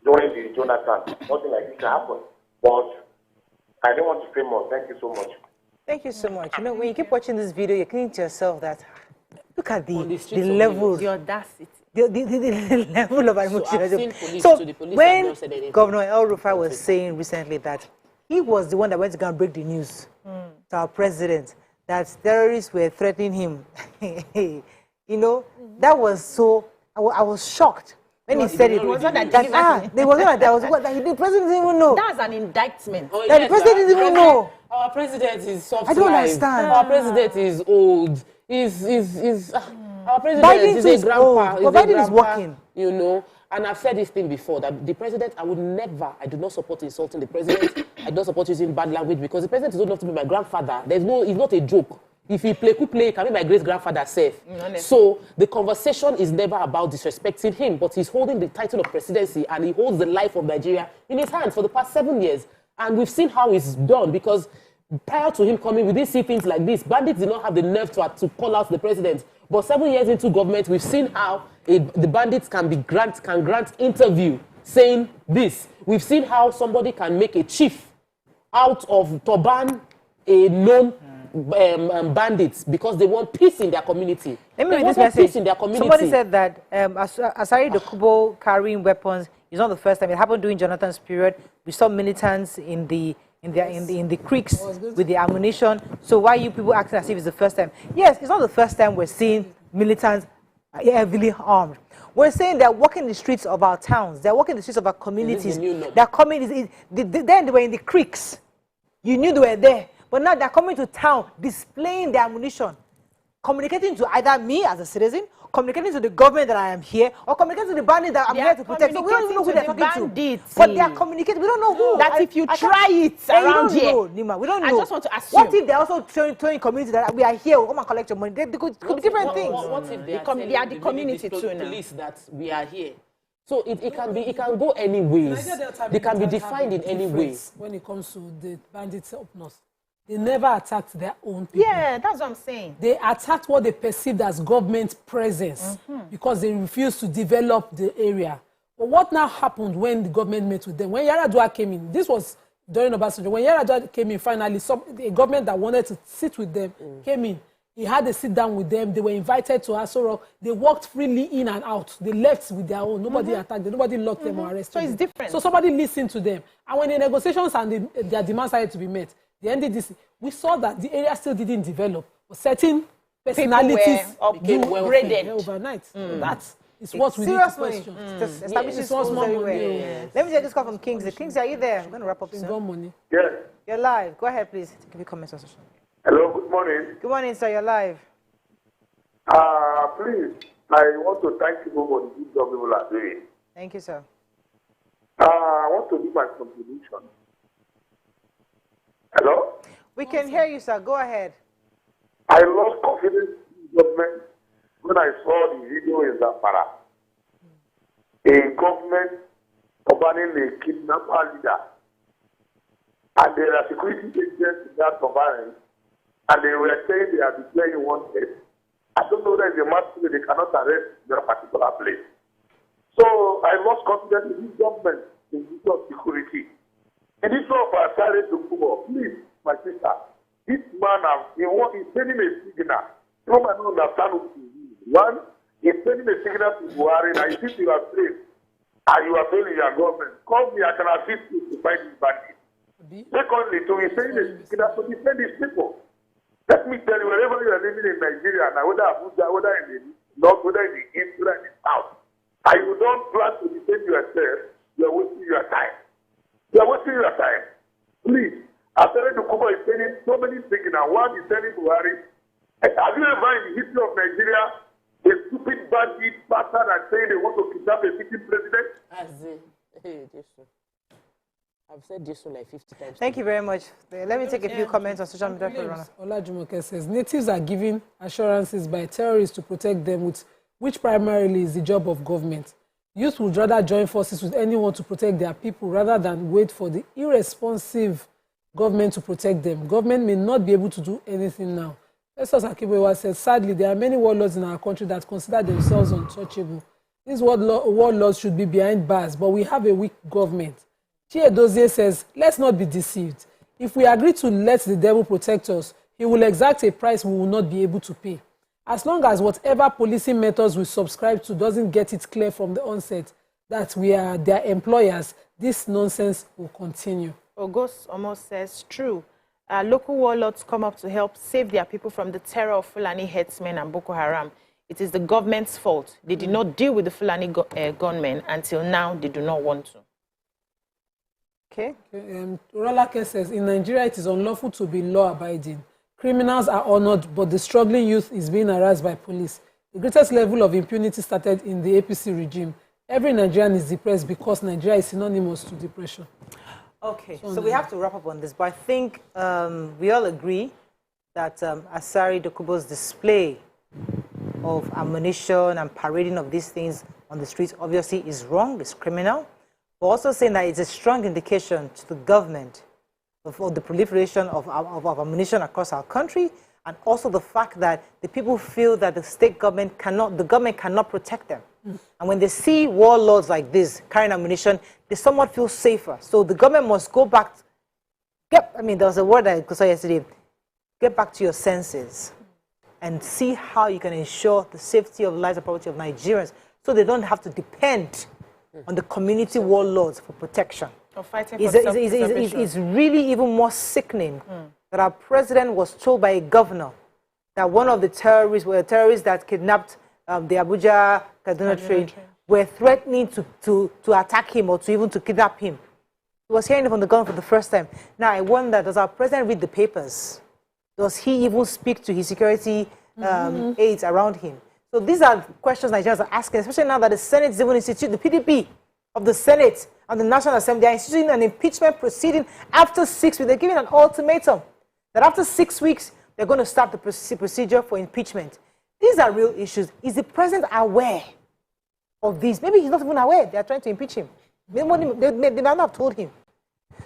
During the Jonathan, nothing like this happened. But I don't want to say more. Thank you so much. Thank you so much. You know, when you keep watching this video, you're thinking to yourself that look at the level, the audacity. The level of emotion. So when Governor El Rufai was saying recently that he was the one that went to go and break the news to our president that terrorists were threatening him, you know, that was so. I was shocked when he said it. It was not that there was not that. The president didn't even know. That's an indictment. Oh, yes, the president didn't even know. Our president is soft. I don't understand. Our president is old. Our president Biden is a grandpa. But Biden is working. You know, and I've said this thing before, that the president, I do not support insulting the president. I don't support using bad language because the president is old enough to be my grandfather. It's not a joke. If he could play, he can be my great-grandfather safe. So the conversation is never about disrespecting him, but he's holding the title of presidency and he holds the life of Nigeria in his hands for the past 7 years. And we've seen how it's done because prior to him coming, we didn't see things like this. Bandits did not have the nerve to call out the president. But 7 years into government, we've seen how the bandits can grant interview saying this. We've seen how somebody can make a chief out of Turban, a known bandits, because they want peace in their community. Let me read this message. Peace in their community. Somebody said that Asari Dokubo carrying weapons is not the first time. It happened during Jonathan's period. We saw militants in the creeks with the ammunition. So why are you people acting as if it's the first time? Yes, it's not the first time we're seeing militants heavily armed. We're saying they're walking the streets of our towns. They're walking the streets of our communities. They're coming. Then they were in the creeks. You knew they were there. But now they're coming to town, displaying their ammunition, communicating to either me as a citizen, communicating to the government that I am here, or communicating to the bandits that I'm here to protect. So we don't even know who they're talking to. But they are communicating. We don't know who. That if you try it around here. Nima, we don't know. I just want to assume. What if they're also telling community that we are here, we'll come and collect your money? They could be different things. What if they are the community too now? Police that we are here. So it can go any ways. They can be defined in any way. When it comes to the bandits up north. They never attacked their own people. Yeah, that's what I'm saying. They attacked what they perceived as government presence because they refused to develop the area. But what now happened when the government met with them? When Yaradua came in, this was during Obasanjo. When Yaradua came in, finally, a government that wanted to sit with them came in. He had a sit down with them. They were invited to Aso Rock. They walked freely in and out. They left with their own. Nobody attacked them. Nobody locked them or arrested them. So it's different. So somebody listened to them. And when the negotiations and their demands started to be met, the NDDC, we saw that the area still didn't develop. But certain personalities became upgraded overnight. So that is what we need to question. Just establishing schools everywhere. Let me take this call from Kingsley. Kingsley, are you there? I'm going to wrap up soon. Money. Yes. You're live. Go ahead, please. Give me comments on social media. Hello, good morning. Good morning, sir. You're live. Please, I want to thank you for the good job people are doing. Thank you, sir. I want to do my contribution. Hello? We can hear you, sir. Go ahead. I lost confidence in government when I saw the video in Zamfara. A government abandoning a kidnapper leader. And there are security agents in that environment. And they were saying they are declaring wanted. I don't know that the matter they cannot arrest that particular place. So I lost confidence in this government in this of security. In this of Asari Dokubo, please, my sister, this man he's sending a signal. You might not understand what he means. One, he's sending a signal to Buhari that if you are safe and you are failing your government, call me, I can assist you to fight this bandit. Secondly, to be saying a signal to defend these people. Let me tell you, wherever you are living in Nigeria, now whether Abuja, whether in the north, whether in the east, whether in the south, and you don't plan to defend yourself, you are wasting your time. You are wasting your time. Please, Asari Dokubo is sending so many things now. One is sending Buhari. Have you ever in the history of Nigeria a stupid bandit bastard and saying they want to kidnap a sitting president? I've said this one like 50 times. Thank you very much. Let me take a few comments on social media. Olajumoke says, natives are given assurances by terrorists to protect them, which primarily is the job of government. Youth would rather join forces with anyone to protect their people rather than wait for the irresponsive government to protect them. Government may not be able to do anything now. Festus Akibewa says, sadly, there are many warlords in our country that consider themselves untouchable. These warlords should be behind bars, but we have a weak government. Chiedozie says, let's not be deceived. If we agree to let the devil protect us, he will exact a price we will not be able to pay. As long as whatever policing methods we subscribe to doesn't get it clear from the onset that we are their employers, this nonsense will continue. August almost says, true. Local warlords come up to help save their people from the terror of Fulani headsmen and Boko Haram. It is the government's fault. They did not deal with the Fulani gunmen. Until now, they do not want to. Okay. Rolake says, in Nigeria, it is unlawful to be law-abiding. Criminals are honored, but the struggling youth is being harassed by police. The greatest level of impunity started in the APC regime. Every Nigerian is depressed because Nigeria is synonymous to depression. Okay, so we have to wrap up on this, but I think we all agree that Asari Dokubo's display of ammunition and parading of these things on the streets obviously is wrong, it's criminal. We're also saying that it's a strong indication to the government of the proliferation of ammunition across our country, and also the fact that the people feel that the government cannot protect them. And when they see warlords like this carrying ammunition, they somewhat feel safer. So the government must go back. There was a word I saw yesterday. Get back to your senses and see how you can ensure the safety of lives and property of Nigerians, so they don't have to depend on the community warlords for protection. Or fighting for self-preservation. It's really even more sickening that our president was told by a governor that one of the terrorists were terrorists that kidnapped the Abuja Kaduna train were threatening to attack him or to kidnap him. He was hearing it from the governor for the first time. Now I wonder, does our president read the papers? Does he even speak to his security aides around him? So these are questions Nigerians are asking, especially now that the Senate is even instituting, the PDP of the Senate and the National Assembly are instituting an impeachment proceeding after 6 weeks. They're giving an ultimatum that after 6 weeks, they're going to start the procedure for impeachment. These are real issues. Is the president aware of these? Maybe he's not even aware they are trying to impeach him. They might not have told him.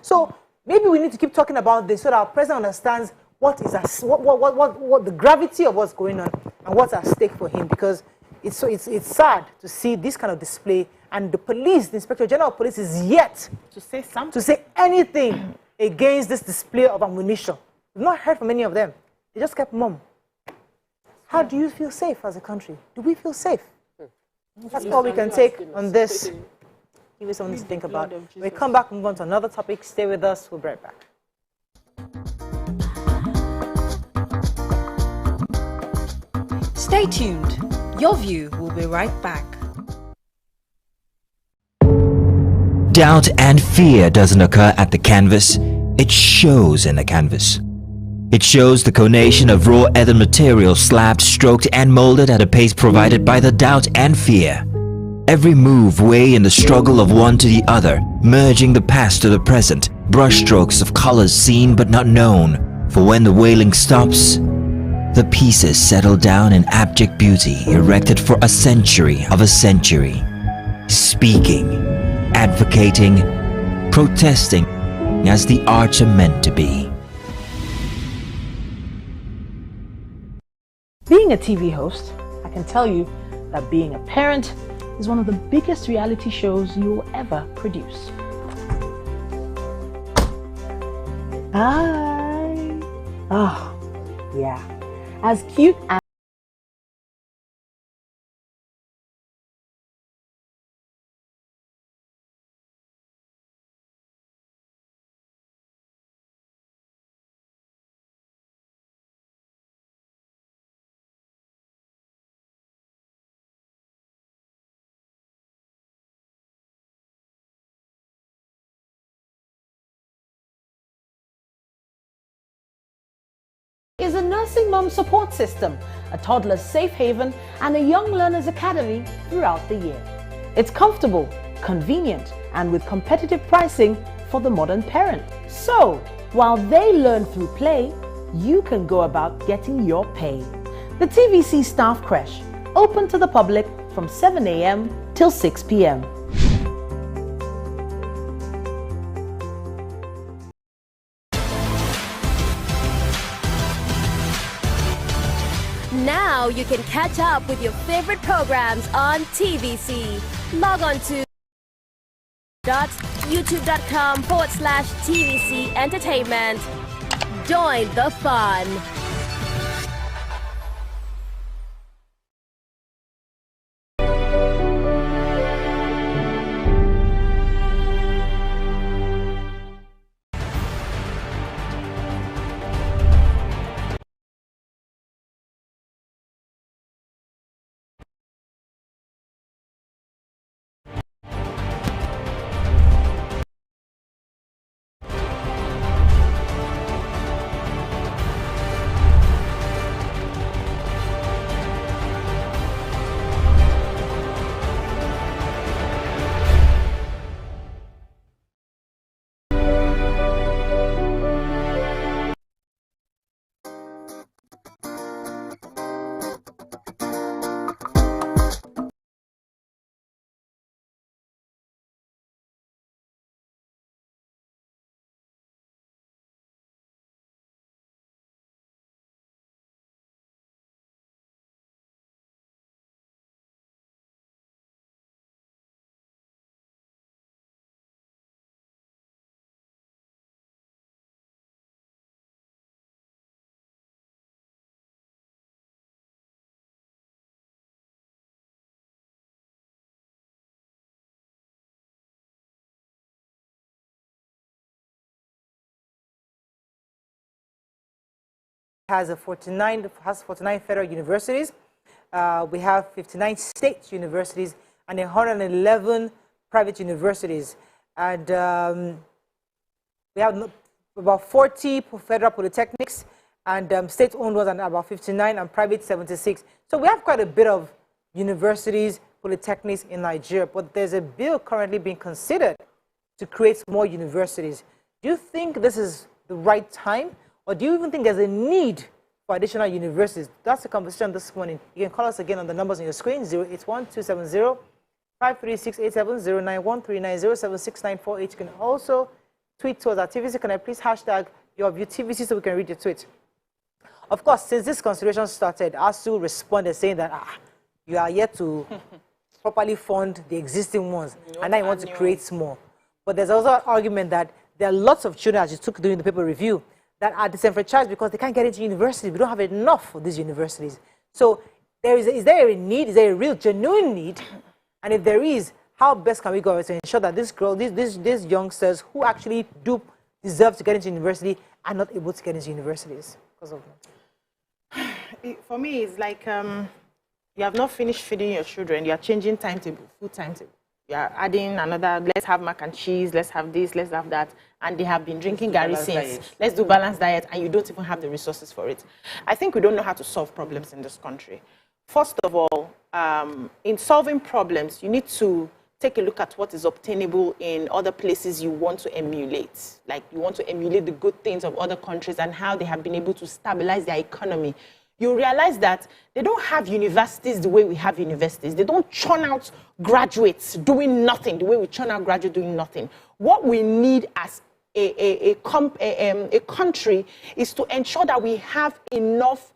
So maybe we need to keep talking about this so that our president understands what the gravity of what's going on and what's at stake for him, because it's sad to see this kind of display, and the police, the Inspector General of Police, is yet to say anything against this display of ammunition. We've not heard from any of them. They just kept mum. How do you feel safe as a country? Do we feel safe? That's all we can take on this. Give you something to think about. When we come back, move on to another topic. Stay with us. We'll be right back. Stay tuned. Your View will be right back. Doubt and fear doesn't occur at the canvas, it shows in the canvas. It shows the conation of raw earthen material slabbed, stroked and molded at a pace provided by the doubt and fear. Every move way in the struggle of one to the other, merging the past to the present, brushstrokes of colors seen but not known. For when the wailing stops, the pieces settle down in abject beauty erected for a century of a century. Speaking, advocating, protesting as the arts are meant to be. Being a TV host, I can tell you that being a parent is one of the biggest reality shows you will ever produce. Hi. Oh, yeah. As cute as is a nursing mom support system, a toddler's safe haven, and a young learner's academy throughout the year. It's comfortable, convenient, and with competitive pricing for the modern parent. So, while they learn through play, you can go about getting your pay. The TVC Staff Creche, open to the public from 7 a.m. till 6 p.m. Now you can catch up with your favorite programs on TVC. Log on to youtube.com/TVC Entertainment. Join the fun. Has 49 federal universities. We have 59 state universities and 111 private universities. And we have about 40 federal polytechnics and state-owned ones, and about 59, and private 76. So we have quite a bit of universities, polytechnics in Nigeria, but there's a bill currently being considered to create more universities. Do you think this is the right time? Or do you even think there's a need for additional universities? That's the conversation this morning. You can call us again on the numbers on your screen, 081-270-53687, 091-390-76948. You can also tweet to us at TVC. Can I please hashtag YourViewTVC so we can read your tweet? Of course, since this consideration started, ASU responded saying that you are yet to properly fund the existing ones, and now you want to create more. But there's also an argument that there are lots of children, as you took during the paper review, that are disenfranchised because they can't get into university. We don't have enough for these universities. So is there a need? Is there a real genuine need? And if there is, how best can we go to ensure that these youngsters who actually do deserve to get into university are not able to get into universities because of that? For me, it's like you have not finished feeding your children. You are changing timetable, food timetable. You are adding another, let's have mac and cheese, let's have this, let's have that. And they have been drinking Gary since. Let's do balanced diet, and you don't even have the resources for it. I think we don't know how to solve problems in this country. First of all, in solving problems, you need to take a look at what is obtainable in other places you want to emulate. Like you want to emulate the good things of other countries and how they have been able to stabilize their economy. You realize that they don't have universities the way we have universities. They don't churn out graduates doing nothing the way we churn out graduates doing nothing. What we need as a country is to ensure that we have enough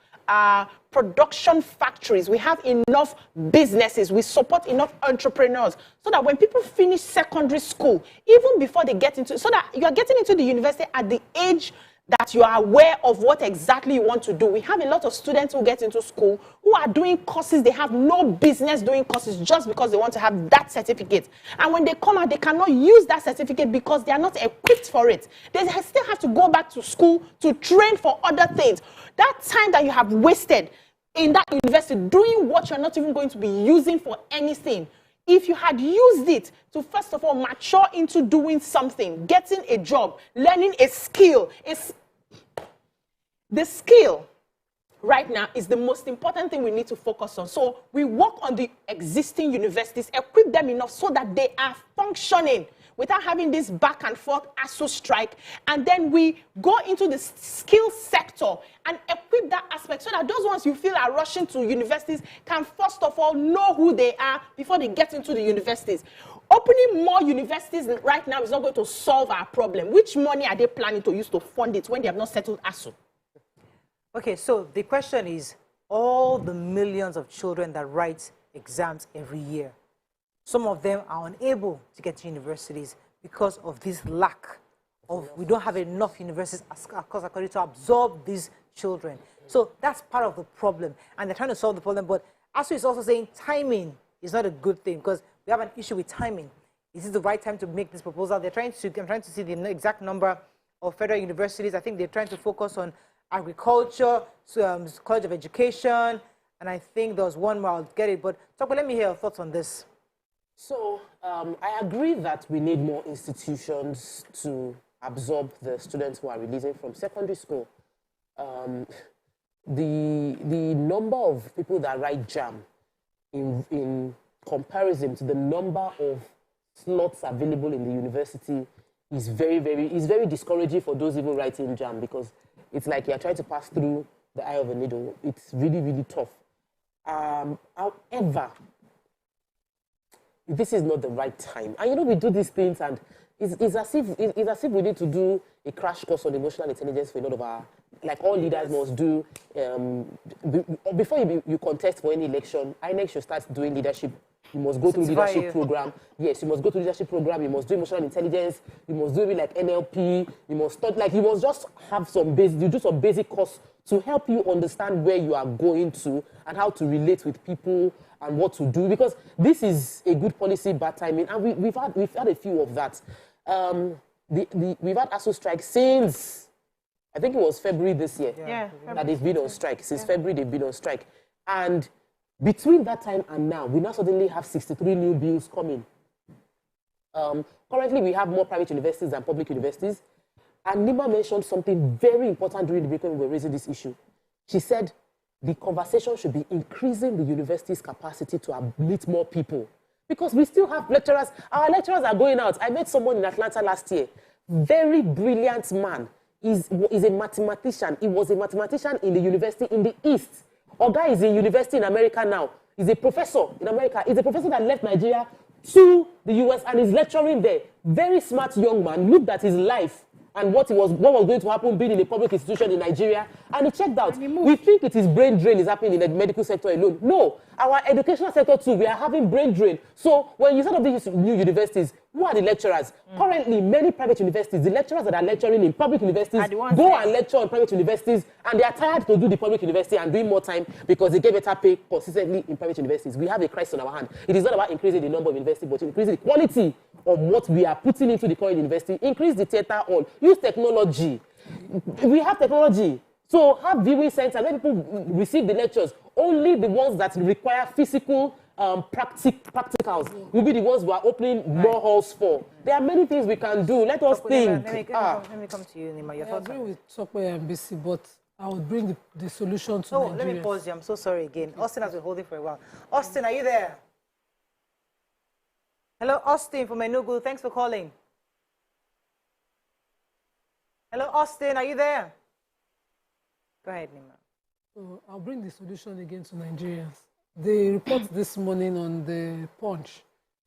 production factories, we have enough businesses, we support enough entrepreneurs, so that when people finish secondary school, even before they get into, so that you are getting into the university at the age that you are aware of what exactly you want to do. We have a lot of students who get into school who are doing courses. They have no business doing courses just because they want to have that certificate. And when they come out, they cannot use that certificate because they are not equipped for it. They still have to go back to school to train for other things. That time that you have wasted in that university doing what you're not even going to be using for anything, if you had used it to, first of all, mature into doing something, getting a job, learning a skill, the skill right now is the most important thing we need to focus on. So we work on the existing universities, equip them enough so that they are functioning without having this back and forth ASU strike. And then we go into the skill sector and equip that aspect so that those ones you feel are rushing to universities can first of all know who they are before they get into the universities. Opening more universities right now is not going to solve our problem. Which money are they planning to use to fund it when they have not settled ASU? Okay, so the question is, all the millions of children that write exams every year, some of them are unable to get to universities because of this lack of, we don't have enough universities according to absorb these children. So that's part of the problem, and they're trying to solve the problem, but ASU is also saying timing is not a good thing because we have an issue with timing. Is this the right time to make this proposal? I'm trying to see the exact number of federal universities. I think they're trying to focus on agriculture, College of Education, and I think there was one more, I'll get it, but Topo, let me hear your thoughts on this. So I agree that we need more institutions to absorb the students who are releasing from secondary school. The number of people that write JAM in comparison to the number of slots available in the university is very discouraging for those even writing JAM, because it's like you're trying to pass through the eye of a needle. It's really tough. However, this is not the right time. And you know, we do these things, and it's as if we need to do a crash course on emotional intelligence for a lot of our, like all leaders must do. Before you contest for any election, INEC should start doing leadership. You must go through leadership program. Yes, you must go to leadership program. You must do emotional intelligence. You must do it like NLP. You must start, like, you must just have some basic, you do some basic course to help you understand where you are going to and how to relate with people and what to do, because this is a good policy, bad timing, and we've had a few of that. We've had ASU strike since, I think it was February this year, that they've been on strike. Since February, they've been on strike. And between that time and now, we now suddenly have 63 new bills coming. Currently, we have more private universities than public universities. And Nima mentioned something very important during the break when we were raising this issue. She said the conversation should be increasing the university's capacity to admit more people. Because we still have lecturers. Our lecturers are going out. I met someone in Atlanta last year. Very brilliant man. Is a mathematician. He was a mathematician in the university in the East. Oga is in university in America now. He's a professor in America. He's a professor that left Nigeria to the US and is lecturing there. Very smart young man. Looked at his life and what was going to happen being in a public institution in Nigeria, and he checked out. We think it is brain drain is happening in the medical sector alone. No, our educational sector too, we are having brain drain. So when you set up these new universities, Who are the lecturers? Currently, many private universities, the lecturers that are lecturing in public universities go and lecture in private universities, and they are tired to do the public university and doing more time because they get better pay consistently in private universities. We have a crisis on our hand. It is not about increasing the number of universities, but increasing the quality of what we are putting into the current university. Increase the theater hall. Use technology. We have technology. So have viewing centers where people receive the lectures. Only the ones that require physical practicals will be the ones who are opening more halls for. There are many things we can do. Let us think. Let me come to you, Nima. Your thoughts? I agree with Tokwe and BC, but I would bring the solution to Nigerians. Let me pause you. I'm so sorry again. Austin has been holding for a while. Austin, are you there? Hello, Austin from Enugu. Thanks for calling. Hello, Austin. Are you there? Go ahead, Nima. So I'll bring the solution again to Nigerians. The report this morning on the Punch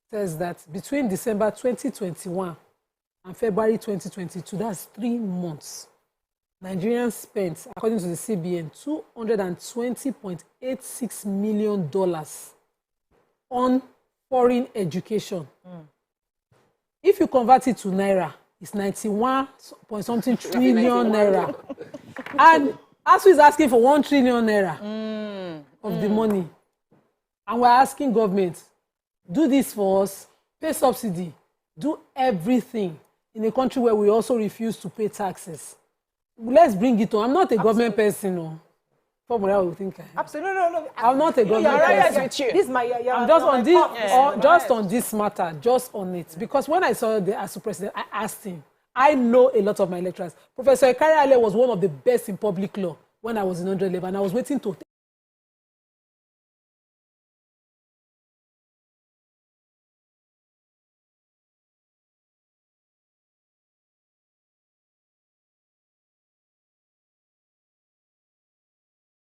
says that between December 2021 and February 2022, that's 3 months, Nigerians spent, according to the CBN, $220.86 million on foreign education. If you convert it to Naira, it's 91-something trillion Naira. And ASU is asking for 1 trillion Naira of the money. And we're asking government, do this for us, pay subsidy, do everything in a country where we also refuse to pay taxes. Let's bring it on. I'm not a government person, no. Absolutely, no. I'm not a government person. With you. This is I'm just on this, just on this matter, just on it. Because when I saw the ASU president, I asked him. I know a lot of my lecturers. Professor Ekariale was one of the best in public law when I was in 100 level, and I was waiting to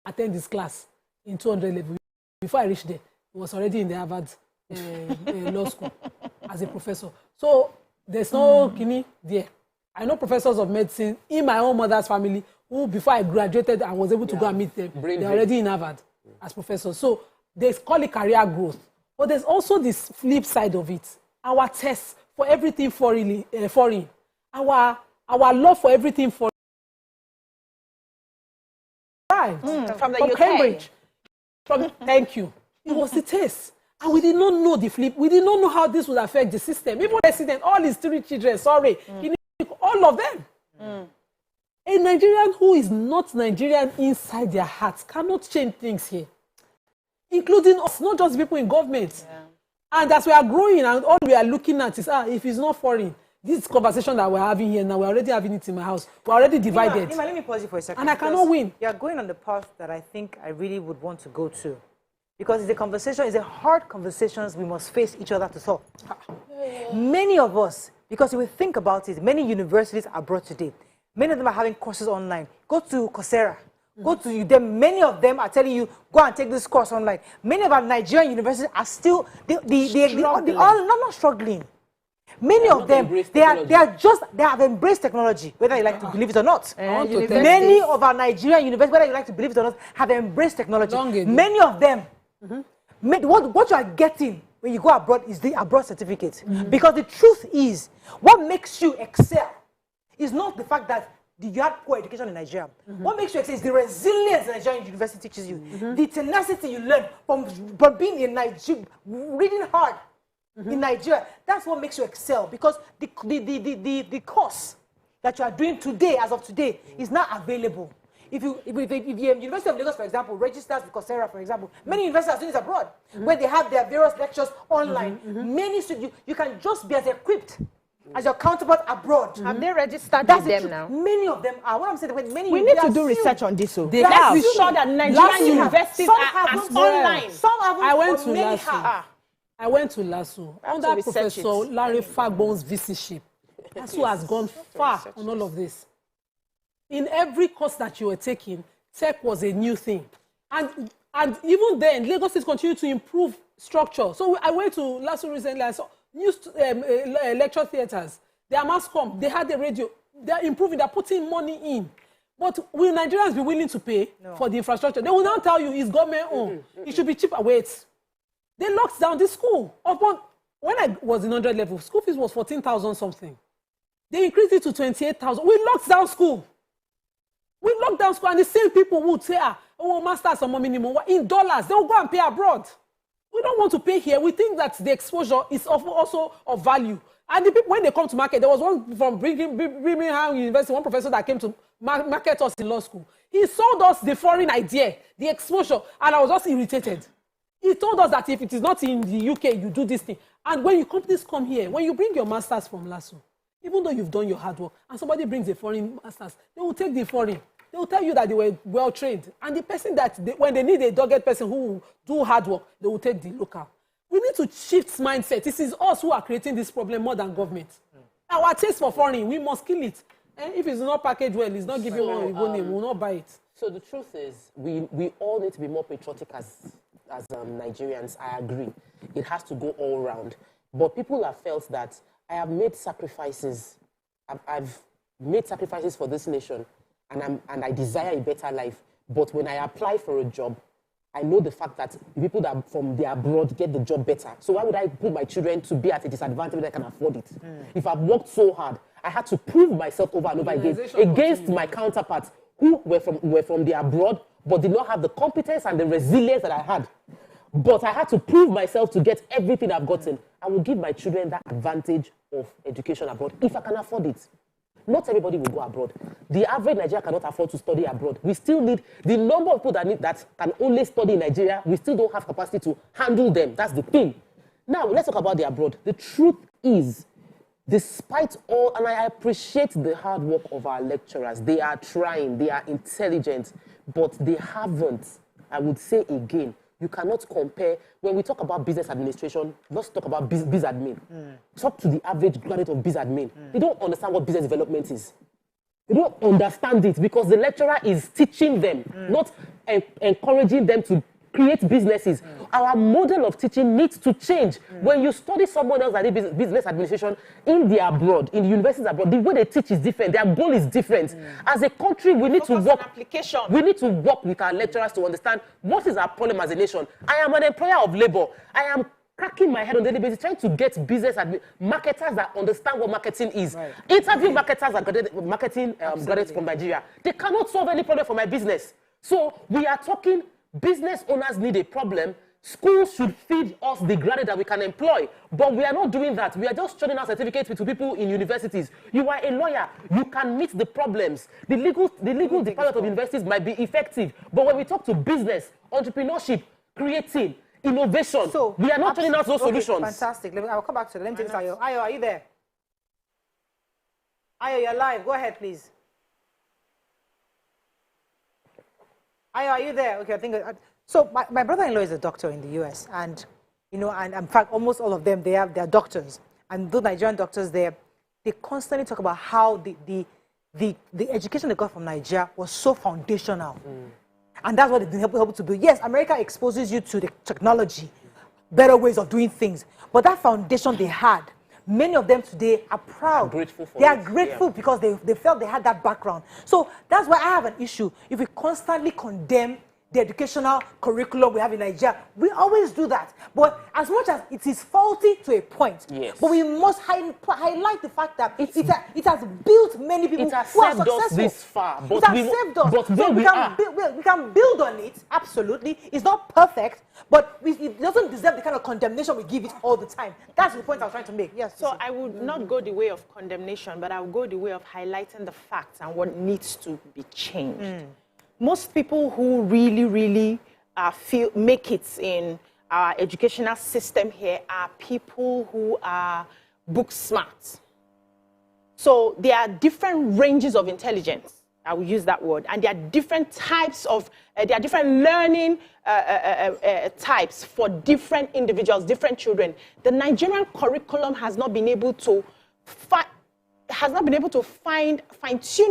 attend this class in 200 level. Before I reached there, he was already in the Harvard law school as a professor. So there's no kini there. I know professors of medicine in my own mother's family who, before I graduated and was able to go and meet them, they're already in Harvard as professors. So they call it career growth. But there's also this flip side of it. Our tests for everything foreign, our love for everything foreign. From the UK. Cambridge. Thank you. It was the test. And we did not know the flip. We did not know how this would affect the system. Even the president, all his 3 children, all of them. A Nigerian who is not Nigerian inside their hearts cannot change things here. Including us, not just people in government. Yeah. And as we are growing and all we are looking at is, if it's not foreign, this conversation that we're having here now, we're already having it in my house. We're already divided. Nima, let me pause you for a second. And I cannot win. You're going on the path that I think I really would want to go to. Because it's a conversation, it's a hard conversations we must face each other to solve. Many of us, because if we think about it, many universities abroad today, many of them are having courses online. Go to Coursera. Go to Udemy. Many of them are telling you, go and take this course online. Many of our Nigerian universities are still, they are not struggling. Many of them, they have embraced technology, whether you like to believe it or not. Many of our Nigerian universities, whether you like to believe it or not, have embraced technology. Many of them, what you are getting when you go abroad is the abroad certificate. Because the truth is, what makes you excel is not the fact that you had poor education in Nigeria. What makes you excel is the resilience the Nigerian university teaches you, the tenacity you learn from being in Nigeria, reading hard. In Nigeria, that's what makes you excel, because the course that you are doing today, as of today, is not available. If University of Lagos, for example, registers with Coursera, for example, many universities are doing this abroad, where they have their various lectures online. Many students, you can just be as equipped as your counterpart abroad. Have they registered with them now? Many of them are. What I'm saying, many. We need to do research on this. So they have. We sure that Nigerian universities are online. Some haven't. I went to LASU under Professor Larry Fagbon's VC-ship. LASU has gone far on all of this. In every course that you were taking, tech was a new thing. And even then, Lagos is continuing to improve structure. So I went to LASU recently, I saw new lecture theaters. They are mass comm. They had the radio. They are improving. They are putting money in. But will Nigerians be willing to pay for the infrastructure? They will not tell you it's government owned. It should be cheaper. Wait. They locked down the school upon when I was in 100 level, school fees was 14,000 something. They increased it to 28,000. We locked down school. We locked down school, and the same people would say, oh, masters or minimum in dollars. They will go and pay abroad. We don't want to pay here. We think that the exposure is also of value. And the people, when they come to market, there was one from Birmingham University, one professor that came to market us in law school. He sold us the foreign idea, the exposure, and I was just irritated. He told us that if it is not in the UK, you do this thing. And when your companies come here, when you bring your masters from LASU, even though you've done your hard work, and somebody brings a foreign masters, they will take the foreign. They will tell you that they were well trained. And the person that, when they need a dogged person who will do hard work, they will take the local. We need to shift mindset. This is us who are creating this problem more than government. Our taste for foreign, we must kill it. If it's not packaged well, it's not giving one name, we will not buy it. So the truth is, we all need to be more patriotic as Nigerians. I agree. It has to go all round. But people have felt that I have made sacrifices. I've made sacrifices for this nation, and I desire a better life. But when I apply for a job, I know the fact that the people that from the abroad get the job better. So why would I put my children to be at a disadvantage when I can afford it? If I've worked so hard, I had to prove myself over and over again against my counterparts who were from the abroad, but did not have the competence and the resilience that I had. But I had to prove myself to get everything I've gotten. I will give my children that advantage of education abroad if I can afford it. Not everybody will go abroad. The average Nigerian cannot afford to study abroad. We still need the number of people that can only study in Nigeria. We still don't have capacity to handle them. That's the thing. Now, let's talk about the abroad. The truth is, despite all, and I appreciate the hard work of our lecturers. They are trying, they are intelligent, but they haven't. I would say again, you cannot compare. When we talk about business administration, let's talk about biz admin. Talk to the average graduate of biz admin. They don't understand what business development is. They don't understand it because the lecturer is teaching them, not encouraging them to create businesses. Our model of teaching needs to change. When you study someone else that did business administration in the abroad, in the universities abroad, the way they teach is different. Their goal is different. As a country, we need to work. We need to work with our lecturers to understand what is our problem as a nation. I am an employer of labor. I am cracking my head on a daily basis trying to get business marketers that understand what marketing is. Interview marketers that marketing graduates from Nigeria. They cannot solve any problem for my business. So we are talking. Business owners need a problem. Schools should feed us the graduate that we can employ. But we are not doing that. We are just turning out certificates to people in universities. You are a lawyer. You can meet the problems. The legal department of universities might be effective. But when we talk to business, entrepreneurship, creating, innovation, so we are not turning out those solutions. Fantastic. I'll come back to it. Let me take this, Ayo. Ayo, are you there? Ayo, you're live. Go ahead, please. Ayo, are you there? Okay, I think so. My brother-in-law is a doctor in the US, and and in fact, almost all of them they're doctors, and the Nigerian doctors they constantly talk about how the education they got from Nigeria was so foundational, and that's what they help to build. Yes, America exposes you to the technology, better ways of doing things, but that foundation they had. Many of them today are proud. They are grateful because they felt they had that background. So that's why I have an issue. If we constantly condemn the educational curriculum we have in Nigeria, we always do that. But as much as it is faulty to a point, but we must highlight the fact that it has built many people who are successful. Us this far, but it has saved us. But so we can build on it, absolutely. It's not perfect, but it doesn't deserve the kind of condemnation we give it all the time. That's the point I was trying to make. Yes. So I would not go the way of condemnation, but I would go the way of highlighting the facts and what needs to be changed. Most people who really make it in our educational system here are people who are book smart. So there are different ranges of intelligence. I will use that word. And there are different types of, there are different learning types for different individuals, different children. The Nigerian curriculum has not been able to fine-tune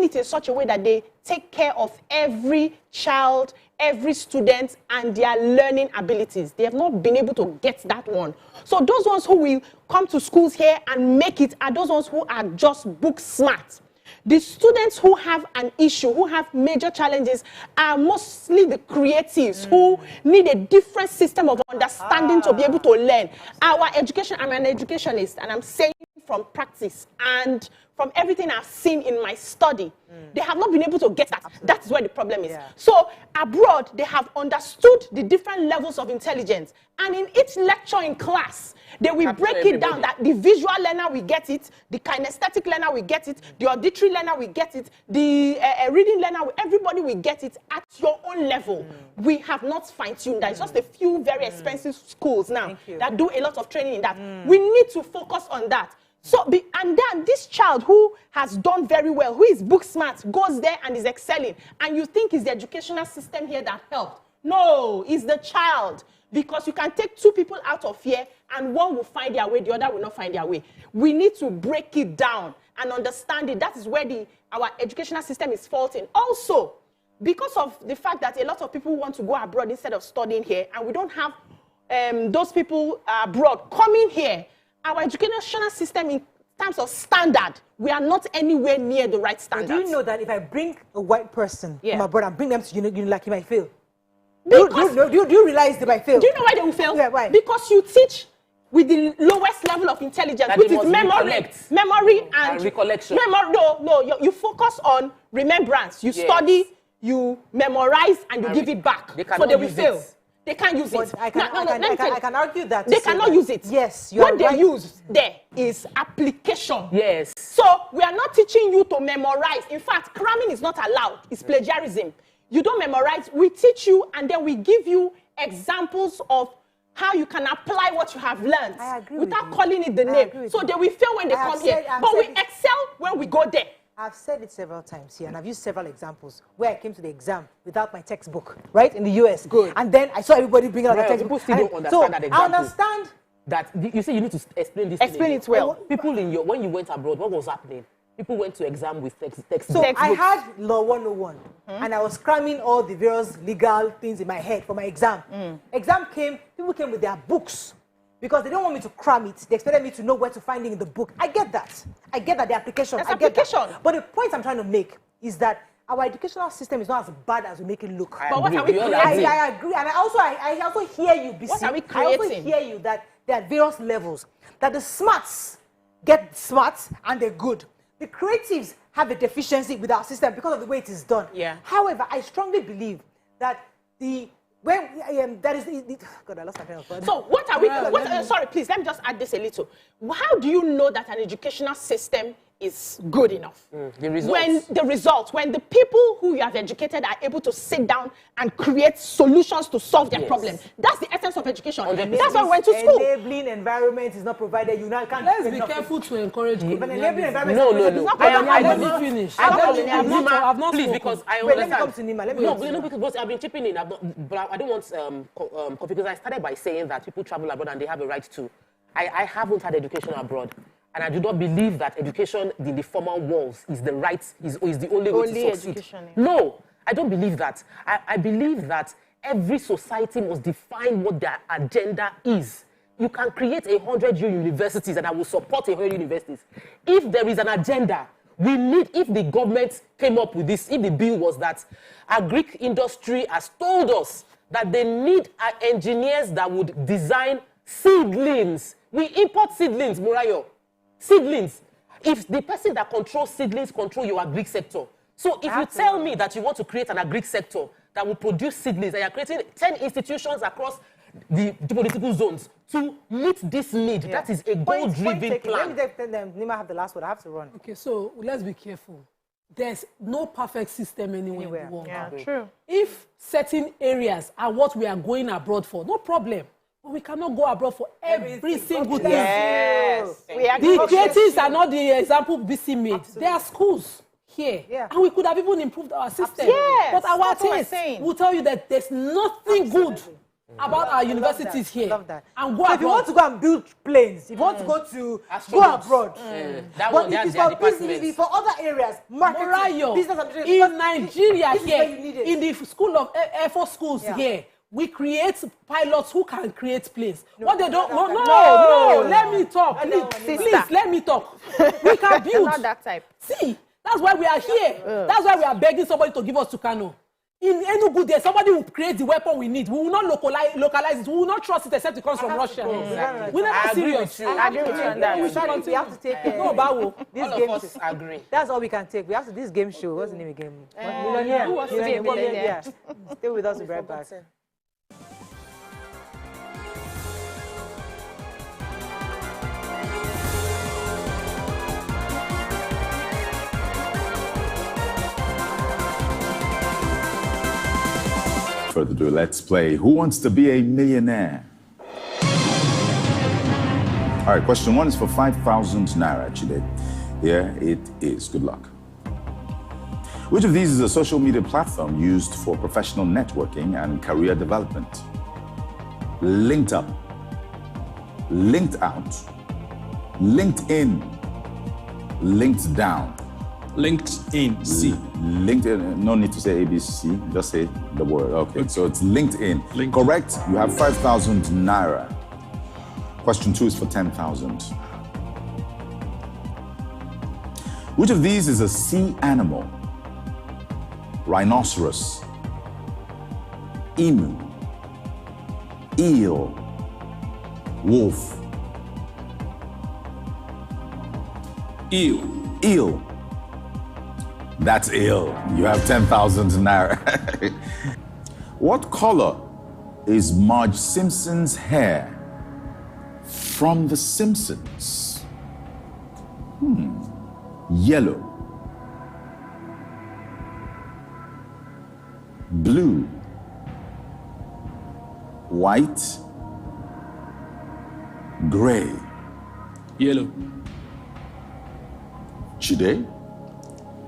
it in such a way that they take care of every child, every student, and their learning abilities. They have not been able to get that one. So those ones who will come to schools here and make it are those ones who are just book smart. The students who have an issue, who have major challenges, are mostly the creatives who need a different system of understanding to be able to learn. Our education, I'm an educationist, and I'm saying from practice and from everything I've seen in my study, they have not been able to get that. That's where the problem is. So abroad, they have understood the different levels of intelligence. And in each lecture in class, they will break it down that the visual learner will get it, the kinesthetic learner will get it, the auditory learner will get it, the reading learner, everybody will get it at your own level. We have not fine-tuned that. It's just a few very expensive schools now that do a lot of training in that. We need to focus on that. So, and then this child who has done very well, who is book smart, goes there and is excelling, and you think it's the educational system here that helped. No, it's the child. Because you can take two people out of here, and one will find their way, the other will not find their way. We need to break it down and understand it. That is where our educational system is faulting. Also, because of the fact that a lot of people want to go abroad instead of studying here, and we don't have those people abroad coming here, our educational system in terms of standard, we are not anywhere near the right standard. Do you know that if I bring a white person from abroad and bring them to Unilag, he might fail? Do you realize they might fail? Do you know why they will fail? Yeah, why? Because you teach with the lowest level of intelligence, that which is memory and recollection. You focus on remembrance. You study, you memorize, and you give it back. So they will fail. They can't use it. I can argue that. They cannot use it. Yes, what they use there is application. Yes. So we are not teaching you to memorize. In fact, cramming is not allowed. It's plagiarism. You don't memorize. We teach you, and then we give you examples of how you can apply what you have learned without calling it the name. So they will fail when they come here. But we excel when we go there. I've said it several times here, and I've used several examples where I came to the exam without my textbook, right, in the US. Good. And then I saw everybody bring out the textbook. People still don't understand that example. I understand that you say you need to explain this. Explain it well. People when you went abroad, what was happening? People went to exam with textbooks. So I had Law 101, and I was cramming all the various legal things in my head for my exam. Exam came, people came with their books because they don't want me to cram it. They expected me to know where to find it in the book. I get that. I get that, the application. That's I get application. That. But the point I'm trying to make is that our educational system is not as bad as we make it look. But what are we creating? I agree, and I also hear you, BC. What are we creating? I also hear you that there are various levels. That the smarts get smart and they're good. The creatives have a deficiency with our system because of the way it is done. Yeah. However, I strongly believe that that is God, I lost my train of thought. So what are we? Sorry, please. Let me just add this a little. How do you know that an educational system is good enough? The results. When the people who you have educated are able to sit down and create solutions to solve their problem. That's the essence of education. That's why we went to school. Enabling environment is not provided. You now can't. Let's be careful to encourage. If an enabling environment No. Let me finish. I've not please, spoken. because I Wait, understand. let me come to Nima. Let me come to Nima. Because I've been chipping in. But I don't want because I started by saying that people travel abroad and they have a right to. I haven't had education abroad. And I do not believe that education in the formal walls is the only way to succeed. Education. No, I don't believe that. I believe that every society must define what their agenda is. You can create 100 universities, and I will support 100 universities. If there is an agenda, if the government came up with this, if the bill was that our Greek industry has told us that they need engineers that would design seedlings. We import seedlings, Murayo. Seedlings. If the person that controls seedlings control your agri sector. So if you tell me that you want to create an agri sector that will produce seedlings, and you're creating 10 institutions across the political zones to meet this need, that is a goal-driven plan. Let Nima have the last word. I have to run. Okay, so let's be careful. There's no perfect system anywhere in the world. Yeah, true. If certain areas are what we are going abroad for, no problem. But we cannot go abroad for every single thing. Yes. The creatives are not the example BC made. Absolutely. There are schools here. Yeah. And we could have even improved our system. Yes. But our teams will tell you that there's nothing good about our universities here. Love that. And go so if you want to go and build planes, if you want to go abroad, but if it's for other areas, marketing, business administration, in Nigeria here, in the school of Air Force schools here, we create pilots who can create planes. What they don't, no, let me talk. Please, let me talk. We can build. Not that type. See, That's why we are here. That's why we are begging somebody to give us Tucano. In Enugu, there somebody will create the weapon we need. We will not localize it. We will not trust it except it comes from Russia. Exactly. We're never serious. I agree with you on that. We have to take no, Bawo. This all game of us agree. That's all we can take. We have to this game show. What's the name of the game? Who wants to be a millionaire? Stay with us. We'll be right back. Further ado, let's play Who Wants to Be a Millionaire? All right, question 1 is for 5,000 naira, Chide. Here it is. Good luck. Which of these is a social media platform used for professional networking and career development? Linked Up, Linked Out, LinkedIn, Linked Down. LinkedIn, C. LinkedIn, no need to say ABC, just say the word. Okay, so it's LinkedIn. Correct, you have 5,000 naira. Question 2 is for 10,000. Which of these is a sea animal? Rhinoceros, emu, eel, wolf. Eel. Eel. That's ill. You have 10,000 naira. What color is Marge Simpson's hair from The Simpsons? Yellow, blue, white, gray. Yellow. Chide?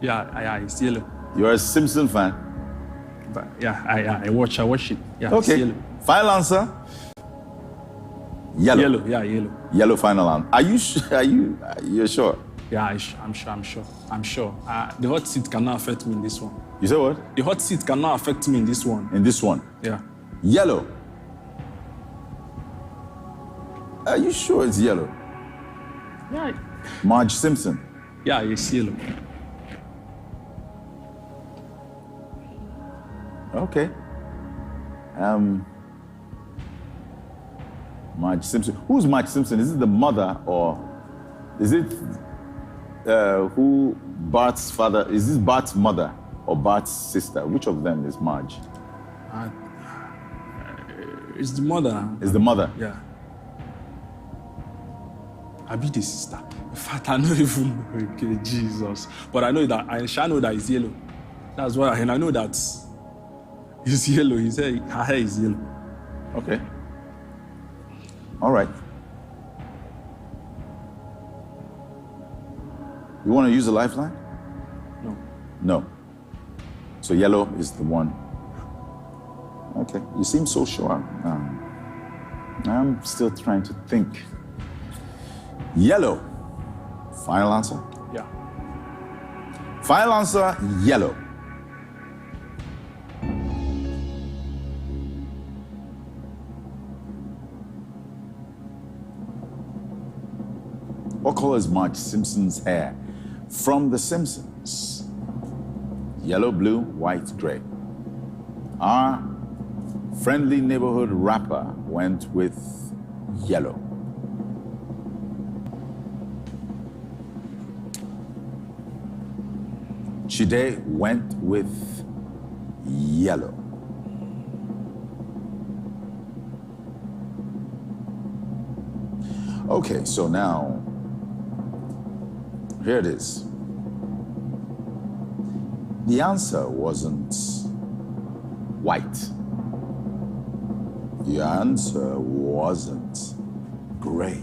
Yeah, it's yellow. You're a Simpson fan? But yeah, I watch it. Yeah, okay. It's yellow. Final answer? Yellow. Yellow, yeah, yellow. Yellow final answer. Are you you're sure? Yeah, I'm sure. The hot seat cannot affect me in this one. You say what? The hot seat cannot affect me in this one. In this one? Yeah. Yellow. Are you sure it's yellow? Yeah. Marge Simpson. Yeah, it's yellow. Okay. Marge Simpson. Who's Marge Simpson? Is it the mother or is it who Bart's father? Is this Bart's mother or Bart's sister? Which of them is Marge? It's the mother. It's the mother? Yeah. I be the sister. In fact, I don't even know. Okay, Jesus. But I know that I shall know that it's yellow. That's why, and I know that it's yellow. Her hair is yellow. Okay. All right. You want to use a lifeline? No. No. So yellow is the one. Okay. You seem so sure. I'm still trying to think. Yellow. Final answer? Yeah. Final answer, yellow. What color is Marge Simpson's hair from The Simpsons? Yellow, blue, white, gray. Our friendly neighborhood rapper went with yellow. Chide went with yellow. Okay, so now, here it is. The answer wasn't white. The answer wasn't gray.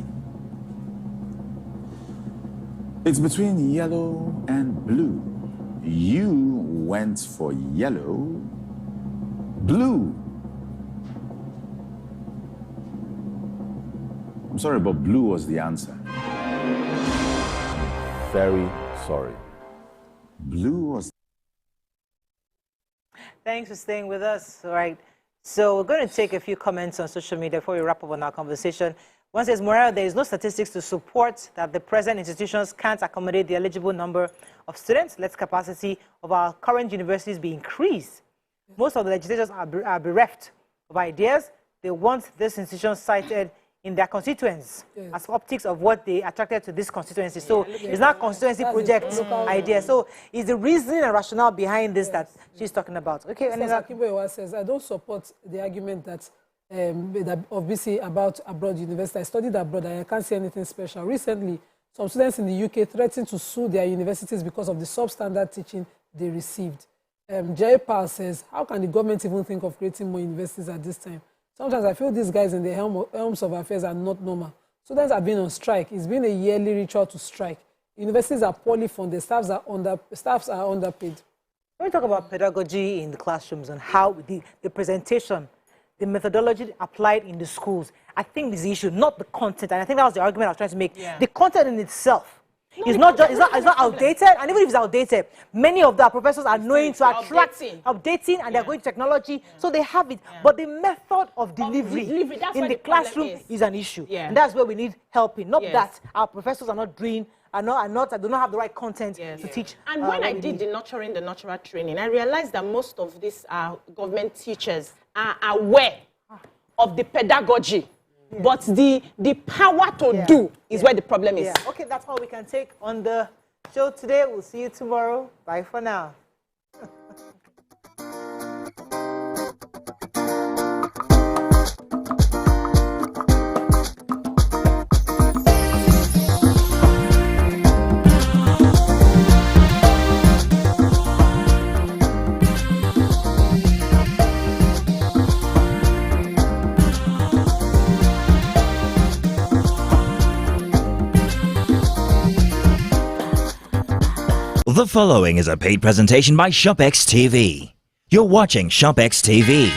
It's between yellow and blue. You went for yellow, blue. I'm sorry, but blue was the answer. Very sorry. Blue was. Thanks for staying with us. All right. So we're going to take a few comments on social media before we wrap up on our conversation. One says, Morel, there is no statistics to support that the present institutions can't accommodate the eligible number of students. Let capacity of our current universities be increased. Most of the legislators are bereft of ideas. They want this institution cited in their constituents as optics of what they attracted to this constituency. So it's not constituency project idea. So it's the reasoning and rationale behind this that she's talking about. Okay, and Akiboyewa says, I don't support the argument that of BC about abroad university. I studied abroad and I can't see anything special. Recently, some students in the UK threatened to sue their universities because of the substandard teaching they received. Jay Powell says, how can the government even think of creating more universities at this time? Sometimes I feel these guys in the helms of affairs are not normal. Students have been on strike. It's been a yearly ritual to strike. Universities are poorly funded. Staffs are underpaid. When we talk about pedagogy in the classrooms and how the presentation, the methodology applied in the schools, I think is the issue, not the content. And I think that was the argument I was trying to make. The content in itself is not outdated, and even if it's outdated, many of our professors are knowing to attract, updating, and they're going to technology, so they have it. But the method of delivery in the classroom is an issue, and that's where we need help in. Not that our professors are not doing. do not have the right content to teach. And when I did the nurtural training, I realized that most of these government teachers are aware of the pedagogy. But the power to do is where the problem is. Okay, that's all we can take on the show today. We'll see you tomorrow. Bye for now. The following is a paid presentation by ShopX TV. You're watching ShopX TV.